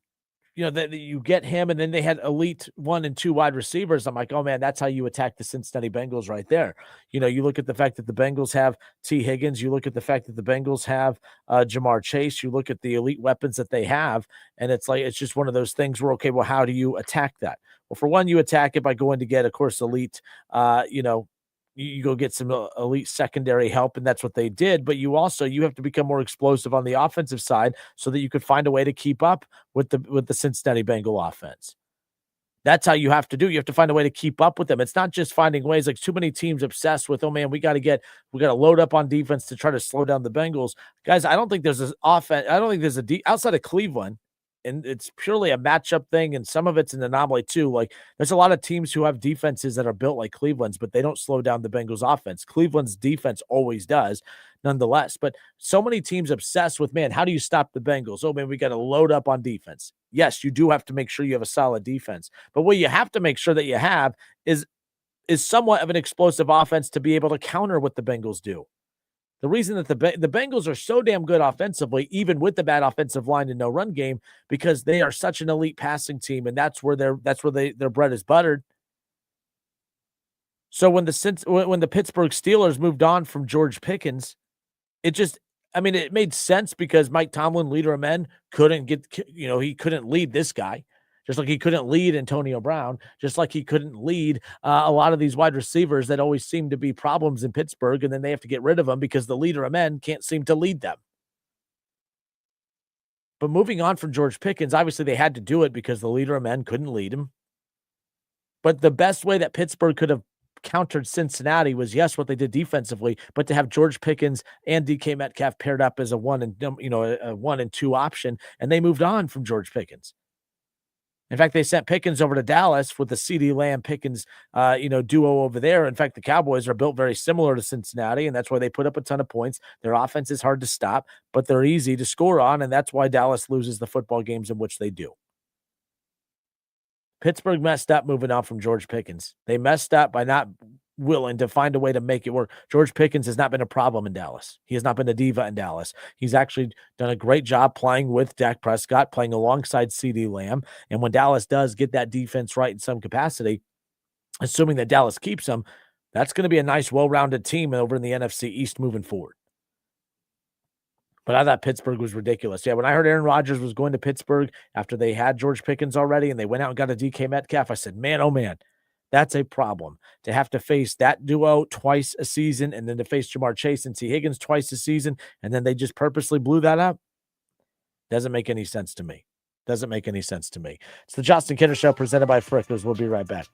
that you get him, and then they had elite 1 and 2 wide receivers. I'm like, oh man, that's how you attack the Cincinnati Bengals right there. You look at the fact that the Bengals have T. Higgins. You look at the fact that the Bengals have Jamar Chase. You look at the elite weapons that they have, and it's just one of those things where, okay, well, how do you attack that? Well, for one, you attack it by going to get, of course, elite, you go get some elite secondary help, and that's what they did. But you have to become more explosive on the offensive side so that you could find a way to keep up with the Cincinnati Bengal offense. That's how you have to do. You have to find a way to keep up with them. It's not just finding ways, like too many teams obsessed with, oh man, we got to load up on defense to try to slow down the Bengals. Guys, I don't think there's an offense. I don't think there's outside of Cleveland, and it's purely a matchup thing, and some of it's an anomaly too. Like there's a lot of teams who have defenses that are built like Cleveland's, but they don't slow down the Bengals offense. Cleveland's defense always does, nonetheless. But so many teams obsessed with, man, how do you stop the Bengals? Oh man, we got to load up on defense. Yes, you do have to make sure you have a solid defense, but what you have to make sure that you have is somewhat of an explosive offense to be able to counter what the Bengals do. The reason that the Bengals are so damn good offensively, even with the bad offensive line and no run game, because they are such an elite passing team, and that's where their bread is buttered. So when the Pittsburgh Steelers moved on from George Pickens, it made sense because Mike Tomlin, leader of men, he couldn't lead this guy. Just like he couldn't lead Antonio Brown, just like he couldn't lead a lot of these wide receivers that always seem to be problems in Pittsburgh, and then they have to get rid of them because the leader of men can't seem to lead them. But moving on from George Pickens, obviously they had to do it because the leader of men couldn't lead him. But the best way that Pittsburgh could have countered Cincinnati was, yes, what they did defensively, but to have George Pickens and DK Metcalf paired up as a 1 and 2 option, and they moved on from George Pickens. In fact, they sent Pickens over to Dallas with the CeeDee Lamb Pickens, duo over there. In fact, the Cowboys are built very similar to Cincinnati, and that's why they put up a ton of points. Their offense is hard to stop, but they're easy to score on, and that's why Dallas loses the football games in which they do. Pittsburgh messed up moving on from George Pickens. They messed up by not willing to find a way to make it work. George Pickens has not been a problem in Dallas. He has not been a diva in Dallas. He's actually done a great job playing with Dak Prescott, playing alongside CeeDee Lamb. And when Dallas does get that defense right in some capacity, assuming that Dallas keeps him, that's going to be a nice, well-rounded team over in the NFC East moving forward. But I thought Pittsburgh was ridiculous. Yeah, when I heard Aaron Rodgers was going to Pittsburgh after they had George Pickens already and they went out and got a DK Metcalf, I said, man, oh man, that's a problem. To have to face that duo twice a season and then to face Jamar Chase and T. Higgins twice a season, and then they just purposely blew that up, doesn't make any sense to me. Doesn't make any sense to me. It's the Justin Kinner Show presented by Frickers. We'll be right back.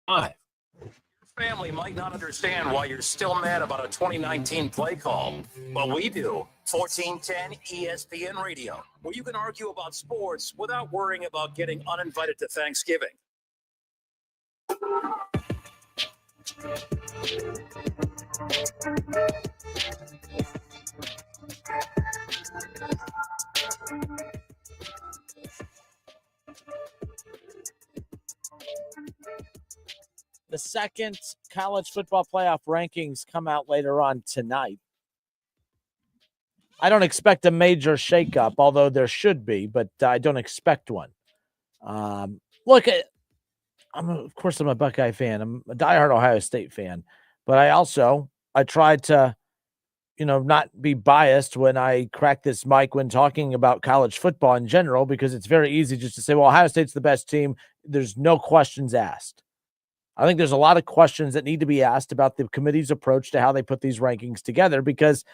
5. Family might not understand why you're still mad about a 2019 play call, but we do. 1410 ESPN Radio, where you can argue about sports without worrying about getting uninvited to Thanksgiving. The second college football playoff rankings come out later on tonight. I don't expect a major shakeup, although there should be, but I don't expect one. Look, of course I'm a Buckeye fan. I'm a diehard Ohio State fan, but I try to, not be biased when I crack this mic when talking about college football in general, because it's very easy just to say, well, Ohio State's the best team. There's no questions asked. I think there's a lot of questions that need to be asked about the committee's approach to how they put these rankings together, because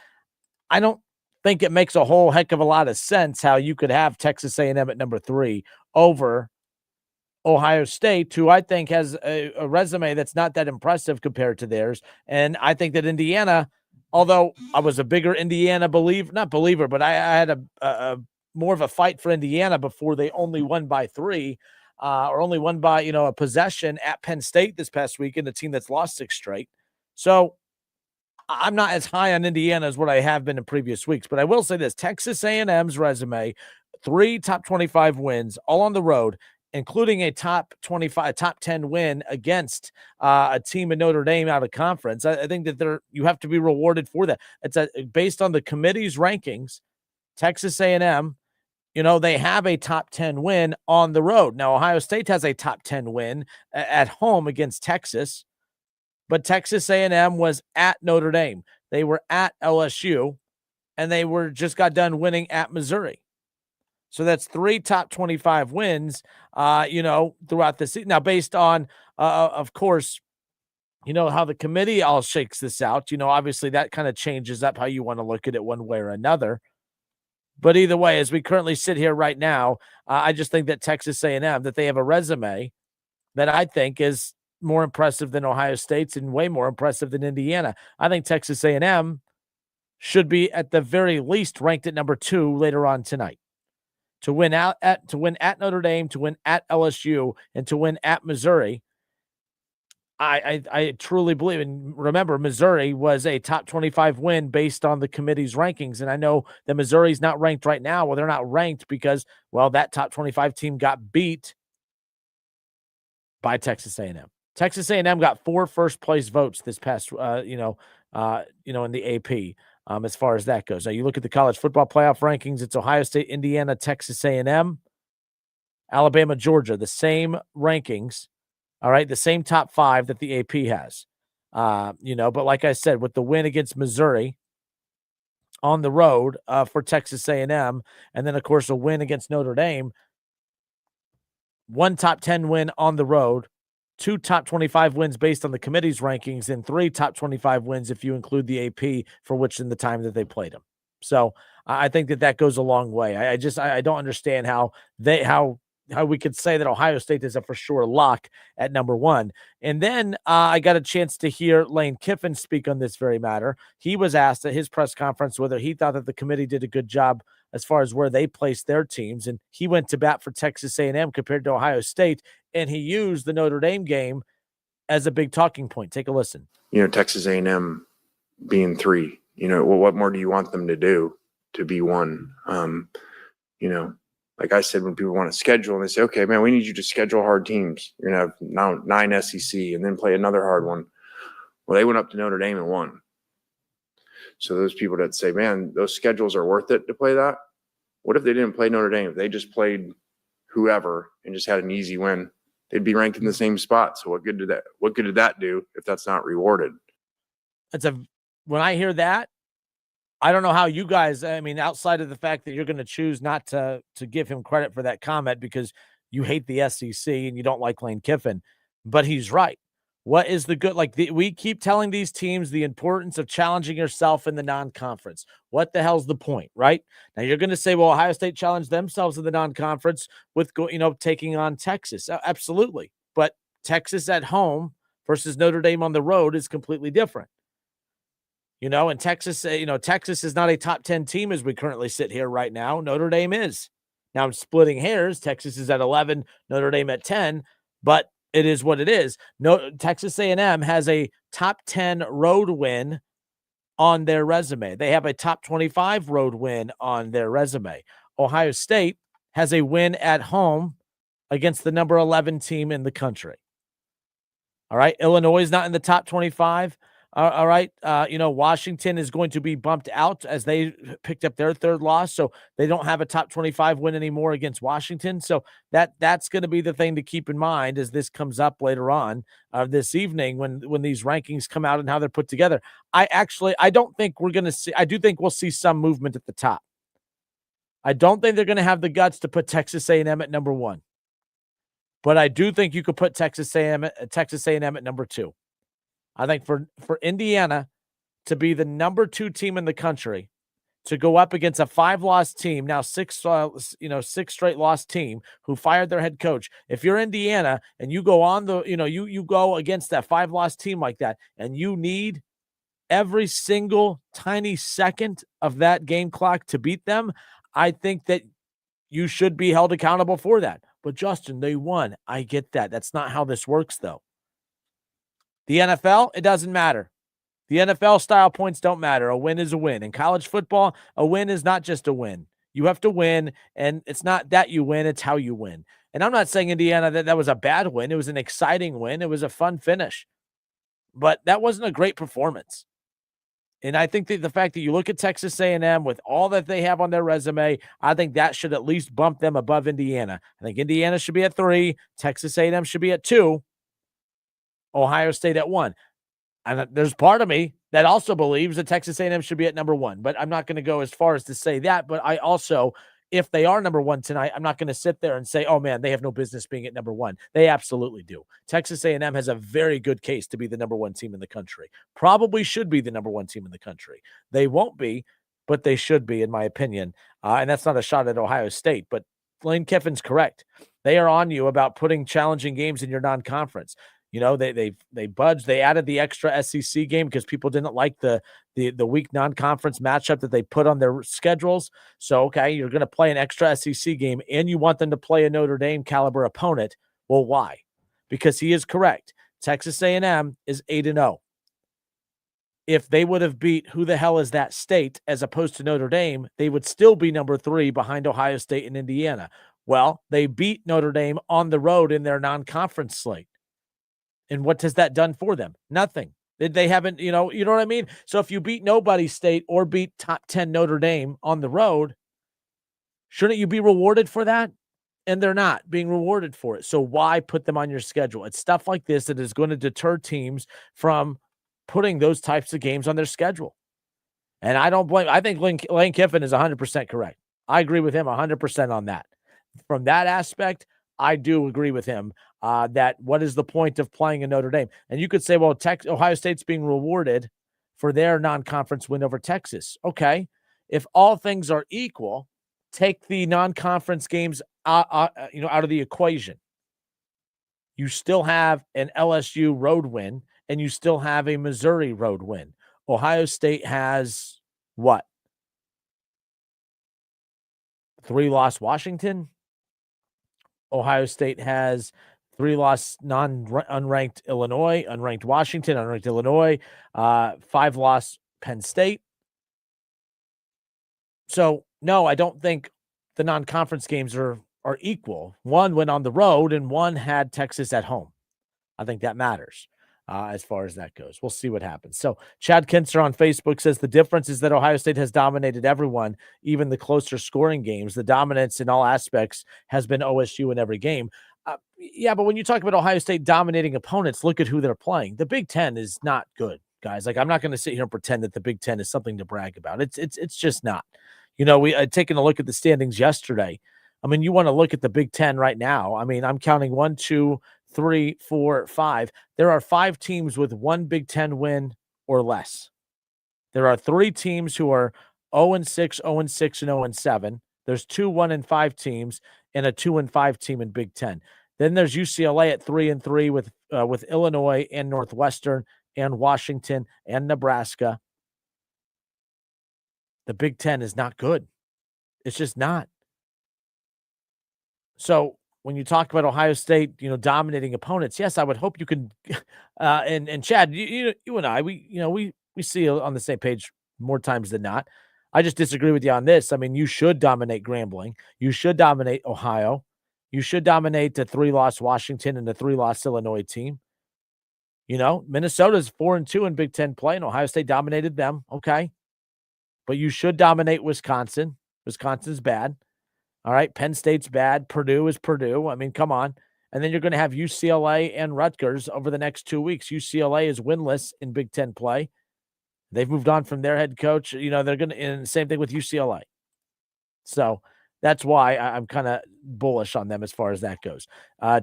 I don't think it makes a whole heck of a lot of sense how you could have Texas A&M at number 3 over Ohio State, who I think has a resume that's not that impressive compared to theirs. And I think that Indiana, although I was a bigger Indiana not believer, but I had a more of a fight for Indiana before they only won by 3. Or only won by, a possession at Penn State this past weekend, a team that's lost 6 straight. So I'm not as high on Indiana as what I have been in previous weeks. But I will say this, Texas A&M's resume, 3 top 25 wins, all on the road, including a top 10 win against a team in Notre Dame out of conference. I think that you have to be rewarded for that. It's based on the committee's rankings, Texas A&M, they have a top 10 win on the road. Now, Ohio State has a top 10 win at home against Texas, but Texas A&M was at Notre Dame. They were at LSU, and they just got done winning at Missouri. So that's 3 top 25 wins, throughout the season. Now, based on, of course, how the committee all shakes this out, obviously that kind of changes up how you want to look at it one way or another. But either way, as we currently sit here right now, I just think that Texas A&M, that they have a resume that I think is more impressive than Ohio State's and way more impressive than Indiana. I think Texas A&M should be at the very least ranked at number 2 later on tonight. To win at Notre Dame, to win at LSU, and to win at Missouri, I truly believe, and remember, Missouri was a top 25 win based on the committee's rankings. And I know that Missouri's not ranked right now. Well, they're not ranked because, that top 25 team got beat by Texas A&M. Texas A&M got 4 first place votes this past, in the AP, as far as that goes. Now you look at the college football playoff rankings. It's Ohio State, Indiana, Texas A&M, Alabama, Georgia, the same rankings. All right, the same top 5 that the AP has, but like I said, with the win against Missouri on the road for Texas A&M, and then, of course, a win against Notre Dame, 1 top 10 win on the road, 2 top 25 wins based on the committee's rankings, and 3 top 25 wins if you include the AP for which in the time that they played them. So I think that goes a long way. I don't understand how we could say that Ohio State is a for sure lock at number 1. And then I got a chance to hear Lane Kiffin speak on this very matter. He was asked at his press conference whether he thought that the committee did a good job as far as where they placed their teams. And he went to bat for Texas A&M compared to Ohio State, and he used the Notre Dame game as a big talking point. Take a listen. Texas A&M being 3, what more do you want them to do to be 1? Like I said, when people want to schedule and they say, okay, man, we need you to schedule hard teams. You're going to have now 9 SEC and then play another hard one. Well, they went up to Notre Dame and won. So those people that say, man, those schedules are worth it to play that. What if they didn't play Notre Dame? If they just played whoever and just had an easy win, they'd be ranked in the same spot. So what good did that do if that's not rewarded? When I hear that, I don't know how you guys, outside of the fact that you're going to choose not to give him credit for that comment because you hate the SEC and you don't like Lane Kiffin, but he's right. What is the good? We keep telling these teams the importance of challenging yourself in the non-conference. What the hell's the point, right? Now you're going to say, well, Ohio State challenged themselves in the non-conference with, taking on Texas. Absolutely. But Texas at home versus Notre Dame on the road is completely different. And Texas, Texas is not a top 10 team as we currently sit here right now. Notre Dame is. Now I'm splitting hairs. Texas is at 11, Notre Dame at 10, but it is what it is. No, Texas A&M has a top 10 road win on their resume. They have a top 25 road win on their resume. Ohio State has a win at home against the number 11 team in the country. All right. Illinois is not in the top 25. All right. Washington is going to be bumped out as they picked up their third loss. So they don't have a top 25 win anymore against Washington. So that's going to be the thing to keep in mind as this comes up later on this evening when these rankings come out and how they're put together. I don't think we're going to see, I do think we'll see some movement at the top. I don't think they're going to have the guts to put Texas A&M at number 1. But I do think you could put Texas A&M at number 2. I think for Indiana to be the number 2 team in the country, to go up against a 5-loss team, now 6 straight loss team who fired their head coach. If you're Indiana and you go on you go against that 5-loss team like that, and you need every single tiny second of that game clock to beat them, I think that you should be held accountable for that. But Justin, they won. I get that. That's not how this works, though. The NFL, it doesn't matter. The NFL style points don't matter. A win is a win. In college football, a win is not just a win. You have to win, and it's not that you win, it's how you win. And I'm not saying Indiana that was a bad win. It was an exciting win. It was a fun finish. But that wasn't a great performance. And I think that the fact that you look at Texas A&M with all that they have on their resume, I think that should at least bump them above Indiana. I think Indiana should be at 3. Texas A&M should be at 2. Ohio State at 1. And there's part of me that also believes that Texas A&M should be at number 1. But I'm not going to go as far as to say that. But I also, if they are number 1 tonight, I'm not going to sit there and say, oh, man, they have no business being at number 1. They absolutely do. Texas A&M has a very good case to be the number 1 team in the country. Probably should be the number 1 team in the country. They won't be, but they should be, in my opinion. And that's not a shot at Ohio State. But Lane Kiffin's correct. They are on you about putting challenging games in your non-conference. They budged. They added the extra SEC game because people didn't like the weak non-conference matchup that they put on their schedules. So, okay, you're going to play an extra SEC game and you want them to play a Notre Dame caliber opponent. Well, why? Because he is correct. Texas A&M is 8-0. If they would have beat who the hell is that state as opposed to Notre Dame, they would still be number 3 behind Ohio State and Indiana. Well, they beat Notre Dame on the road in their non-conference slate. And what has that done for them? Nothing. They haven't, you know what I mean? So if you beat nobody state or beat top 10 Notre Dame on the road, shouldn't you be rewarded for that? And they're not being rewarded for it. So why put them on your schedule? It's stuff like this that is going to deter teams from putting those types of games on their schedule. And I don't blame. I think Lane Kiffin is 100% correct. I agree with him 100% on that. From that aspect, I do agree with him that what is the point of playing in Notre Dame? And you could say, well, Ohio State's being rewarded for their non-conference win over Texas. Okay. If all things are equal, take the non-conference games out of the equation. You still have an LSU road win, and you still have a Missouri road win. Ohio State has what? 3-loss Washington. Ohio State has 3-loss unranked Illinois, unranked Washington, unranked Illinois, 5-loss Penn State. So, no, I don't think the non-conference games are equal. One went on the road and one had Texas at home. I think that matters as far as that goes. We'll see what happens. So Chad Kinster on Facebook says the difference is that Ohio State has dominated everyone, even the closer scoring games. The dominance in all aspects has been OSU in every game. Yeah, but when you talk about Ohio State dominating opponents, look at who they're playing. The Big Ten is not good, guys. Like, I'm not going to sit here and pretend that the Big Ten is something to brag about. It's just not. We had taken a look at the standings yesterday. I mean, you want to look at the Big Ten right now. I mean, I'm counting 1, 2, 3, 4, 5. There are 5 teams with 1 Big Ten win or less. There are 3 teams who are 0-6, 0-6, and 0-7. There's 2 1-5 teams and a 2-5 team in Big Ten. Then there's UCLA at 3-3 with Illinois and Northwestern and Washington and Nebraska. The Big Ten is not good. It's just not. So when you talk about Ohio State, dominating opponents, yes, I would hope you can. And Chad, you and I, we see on the same page more times than not. I just disagree with you on this. I mean, you should dominate Grambling. You should dominate Ohio. You should dominate the 3-loss Washington and the 3-loss Illinois team. Minnesota's 4-2 in Big Ten play, and Ohio State dominated them. Okay. But you should dominate Wisconsin. Wisconsin's bad. All right. Penn State's bad. Purdue is Purdue. I mean, come on. And then you're going to have UCLA and Rutgers over the next 2 weeks. UCLA is winless in Big Ten play. They've moved on from their head coach. They're going to, and same thing with UCLA. So that's why I'm kind of bullish on them as far as that goes.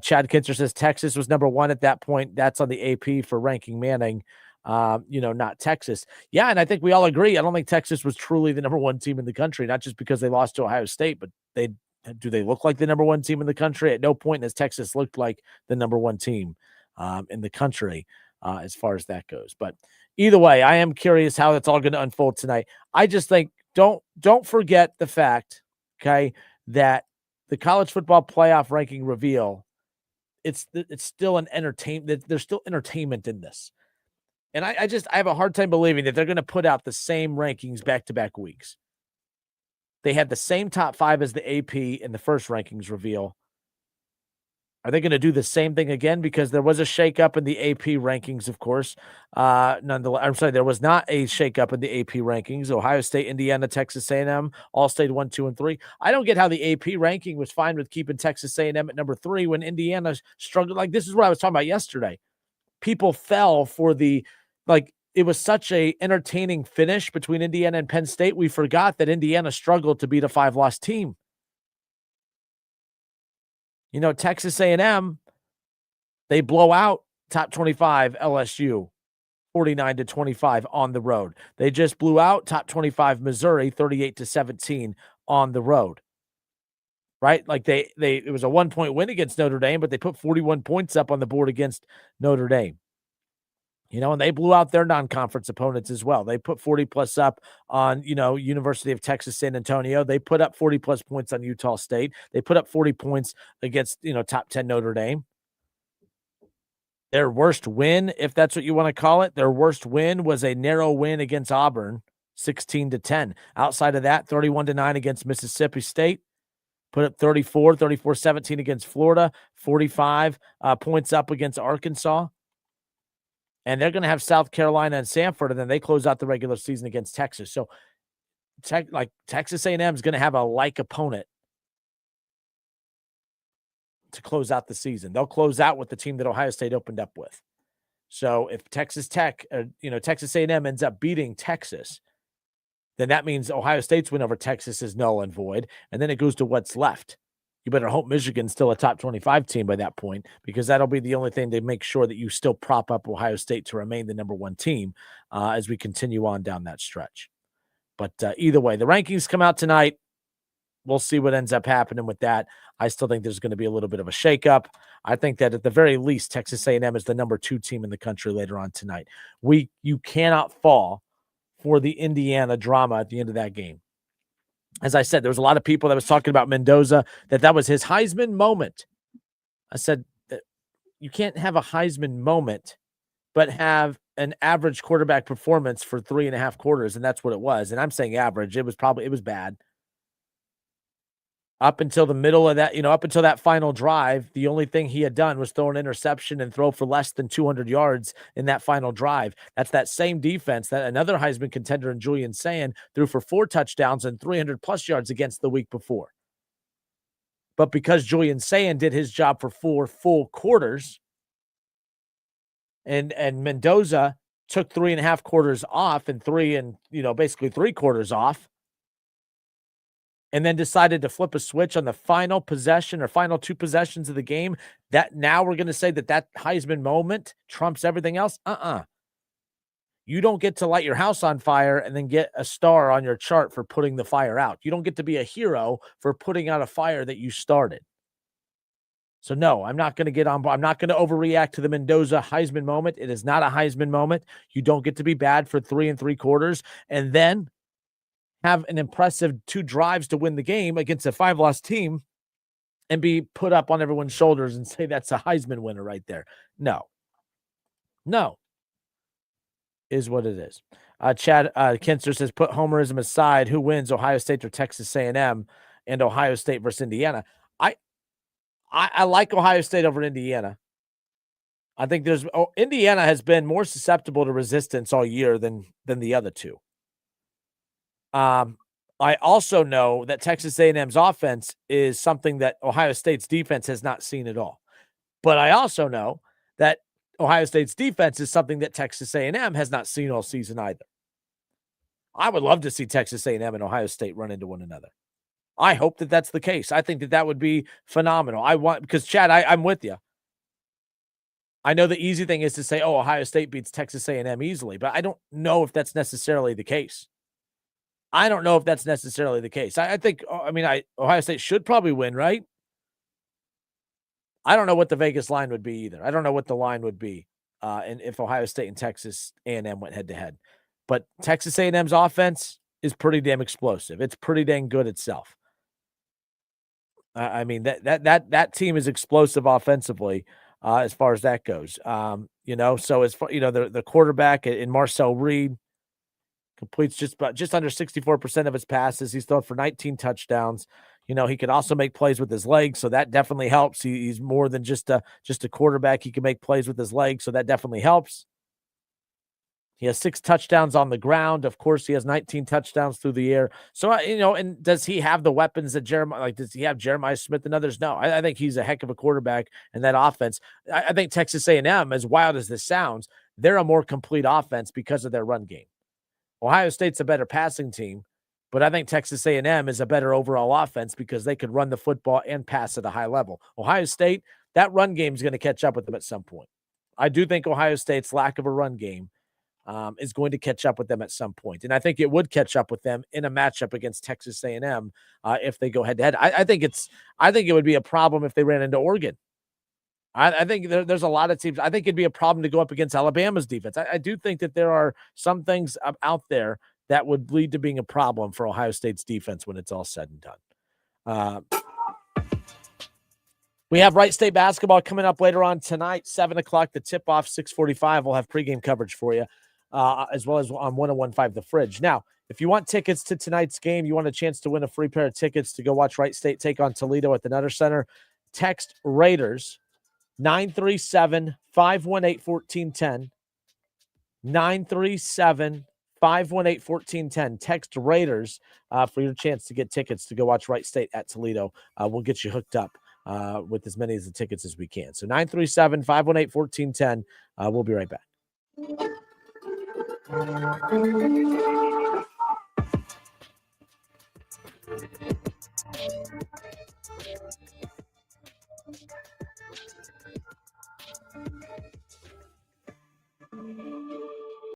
Chad Kinzer says Texas was number 1 at that point. That's on the AP for ranking Manning, not Texas. Yeah, and I think we all agree. I don't think Texas was truly the number 1 team in the country, not just because they lost to Ohio State, but do they look like the number 1 team in the country? At no point has Texas looked like the number 1 team in the country as far as that goes. But either way, I am curious how that's all going to unfold tonight. I just think don't forget the fact, okay, that the college football playoff ranking reveal, it's still an entertainment. There's still entertainment in this. And I have a hard time believing that they're going to put out the same rankings back-to-back weeks. They had the same top 5 as the AP in the first rankings reveal. Are they going to do the same thing again? Because there was a shakeup in the AP rankings, of course. Nonetheless, I'm sorry, there was not a shakeup in the AP rankings. Ohio State, Indiana, Texas A&M, all stayed 1, 2, and 3. I don't get how the AP ranking was fine with keeping Texas A&M at number 3 when Indiana struggled. Like, this is what I was talking about yesterday. People fell for it was such a entertaining finish between Indiana and Penn State. We forgot that Indiana struggled to beat a 5-loss team. Texas A&M, they blow out top 25 LSU 49-25 on the road. They just blew out top 25 Missouri 38-17 on the road. Right? Like it was a 1-point win against Notre Dame, but they put 41 points up on the board against Notre Dame. And they blew out their non-conference opponents as well. They put 40+ up on, University of Texas, San Antonio. They put up 40+ points on Utah State. They put up 40 points against, top 10 Notre Dame. Their worst win, if that's what you want to call it, their worst win was a narrow win against Auburn, 16-10. Outside of that, 31-9 against Mississippi State. Put up 34-17 against Florida, 45 points up against Arkansas. And they're going to have South Carolina and Samford, and then they close out the regular season against Texas. So, Texas A&M is going to have a like opponent to close out the season. They'll close out with the team that Ohio State opened up with. So, if Texas A&M ends up beating Texas, then that means Ohio State's win over Texas is null and void, and then it goes to what's left. You better hope Michigan's still a top 25 team by that point, because that'll be the only thing to make sure that you still prop up Ohio State to remain the number 1 team as we continue on down that stretch. But either way, the rankings come out tonight. We'll see what ends up happening with that. I still think there's going to be a little bit of a shakeup. I think that at the very least, Texas A&M is the number 2 team in the country later on tonight. You cannot fall for the Indiana drama at the end of that game. As I said, there was a lot of people that was talking about Mendoza, that was his Heisman moment. I said that you can't have a Heisman moment, but have an average quarterback performance for 3.5 quarters, and that's what it was. And I'm saying average. It was bad. Up until the middle of that, up until that final drive, the only thing he had done was throw an interception and throw for less than 200 yards in that final drive. That's that same defense that another Heisman contender in Julian Sayin threw for 4 touchdowns and 300+ yards against the week before. But because Julian Sayin did his job for 4 full quarters, and Mendoza took 3.5 quarters off and basically 3 quarters off, and then decided to flip a switch on the final possession or final 2 possessions of the game, that now we're going to say that Heisman moment trumps everything else? You don't get to light your house on fire and then get a star on your chart for putting the fire out. You don't get to be a hero for putting out a fire that you started. So no, I'm not going to get on board. I'm not going to overreact to the Mendoza Heisman moment. It is not a Heisman moment. You don't get to be bad for 3 3/4 and then have an impressive 2 drives to win the game against a 5-loss team and be put up on everyone's shoulders and say that's a Heisman winner right there. No. Is what it is. Chad Kinster says, put homerism aside. Who wins, Ohio State or Texas A&M, and Ohio State versus Indiana? I like Ohio State over Indiana. I think Indiana has been more susceptible to resistance all year than the other two. I also know that Texas A&M's offense is something that Ohio State's defense has not seen at all. But I also know that Ohio State's defense is something that Texas A&M has not seen all season either. I would love to see Texas A&M and Ohio State run into one another. I hope that that's the case. I think that would be phenomenal. Because Chad, I'm with you. I know the easy thing is to say, oh, Ohio State beats Texas A&M easily, but I don't know if that's necessarily the case. I think, Ohio State should probably win, right? I don't know what the Vegas line would be either. I don't know what the line would be and if Ohio State and Texas A&M went head-to-head. But Texas A&M's offense is pretty damn explosive. It's pretty dang good itself. That team is explosive offensively as far as that goes. So as far, the quarterback in Marcel Reed completes just under 64% of his passes. He's thrown for 19 touchdowns. He could also make plays with his legs, so that definitely helps. He's more than just a quarterback. He can make plays with his legs, so that definitely helps. He has 6 touchdowns on the ground. Of course, he has 19 touchdowns through the air. So, and does he have the weapons that does he have Jeremiah Smith and others? No, I think he's a heck of a quarterback in that offense. I think Texas A&M, as wild as this sounds, they're a more complete offense because of their run game. Ohio State's a better passing team, but I think Texas A&M is a better overall offense because they could run the football and pass at a high level. Ohio State, that run game is going to catch up with them at some point. I do think Ohio State's lack of a run game is going to catch up with them at some point. And I think it would catch up with them in a matchup against Texas A&M if they go head-to-head. I think it would be a problem if they ran into Oregon. I think there's a lot of teams. I think it'd be a problem to go up against Alabama's defense. I do think that there are some things out there that would lead to being a problem for Ohio State's defense when it's all said and done. We have Wright State basketball coming up later on tonight, 7 o'clock, the tip-off, 6:45. We'll have pregame coverage for you, as well as on 101.5 The Fridge. Now, if you want tickets to tonight's game, you want a chance to win a free pair of tickets to go watch Wright State take on Toledo at the Nutter Center, text Raiders 937-518-1410. 937-518-1410. Text Raiders for your chance to get tickets to go watch Wright State at Toledo. We'll get you hooked up with as many of the tickets as we can. So 937-518-1410. We'll be right back.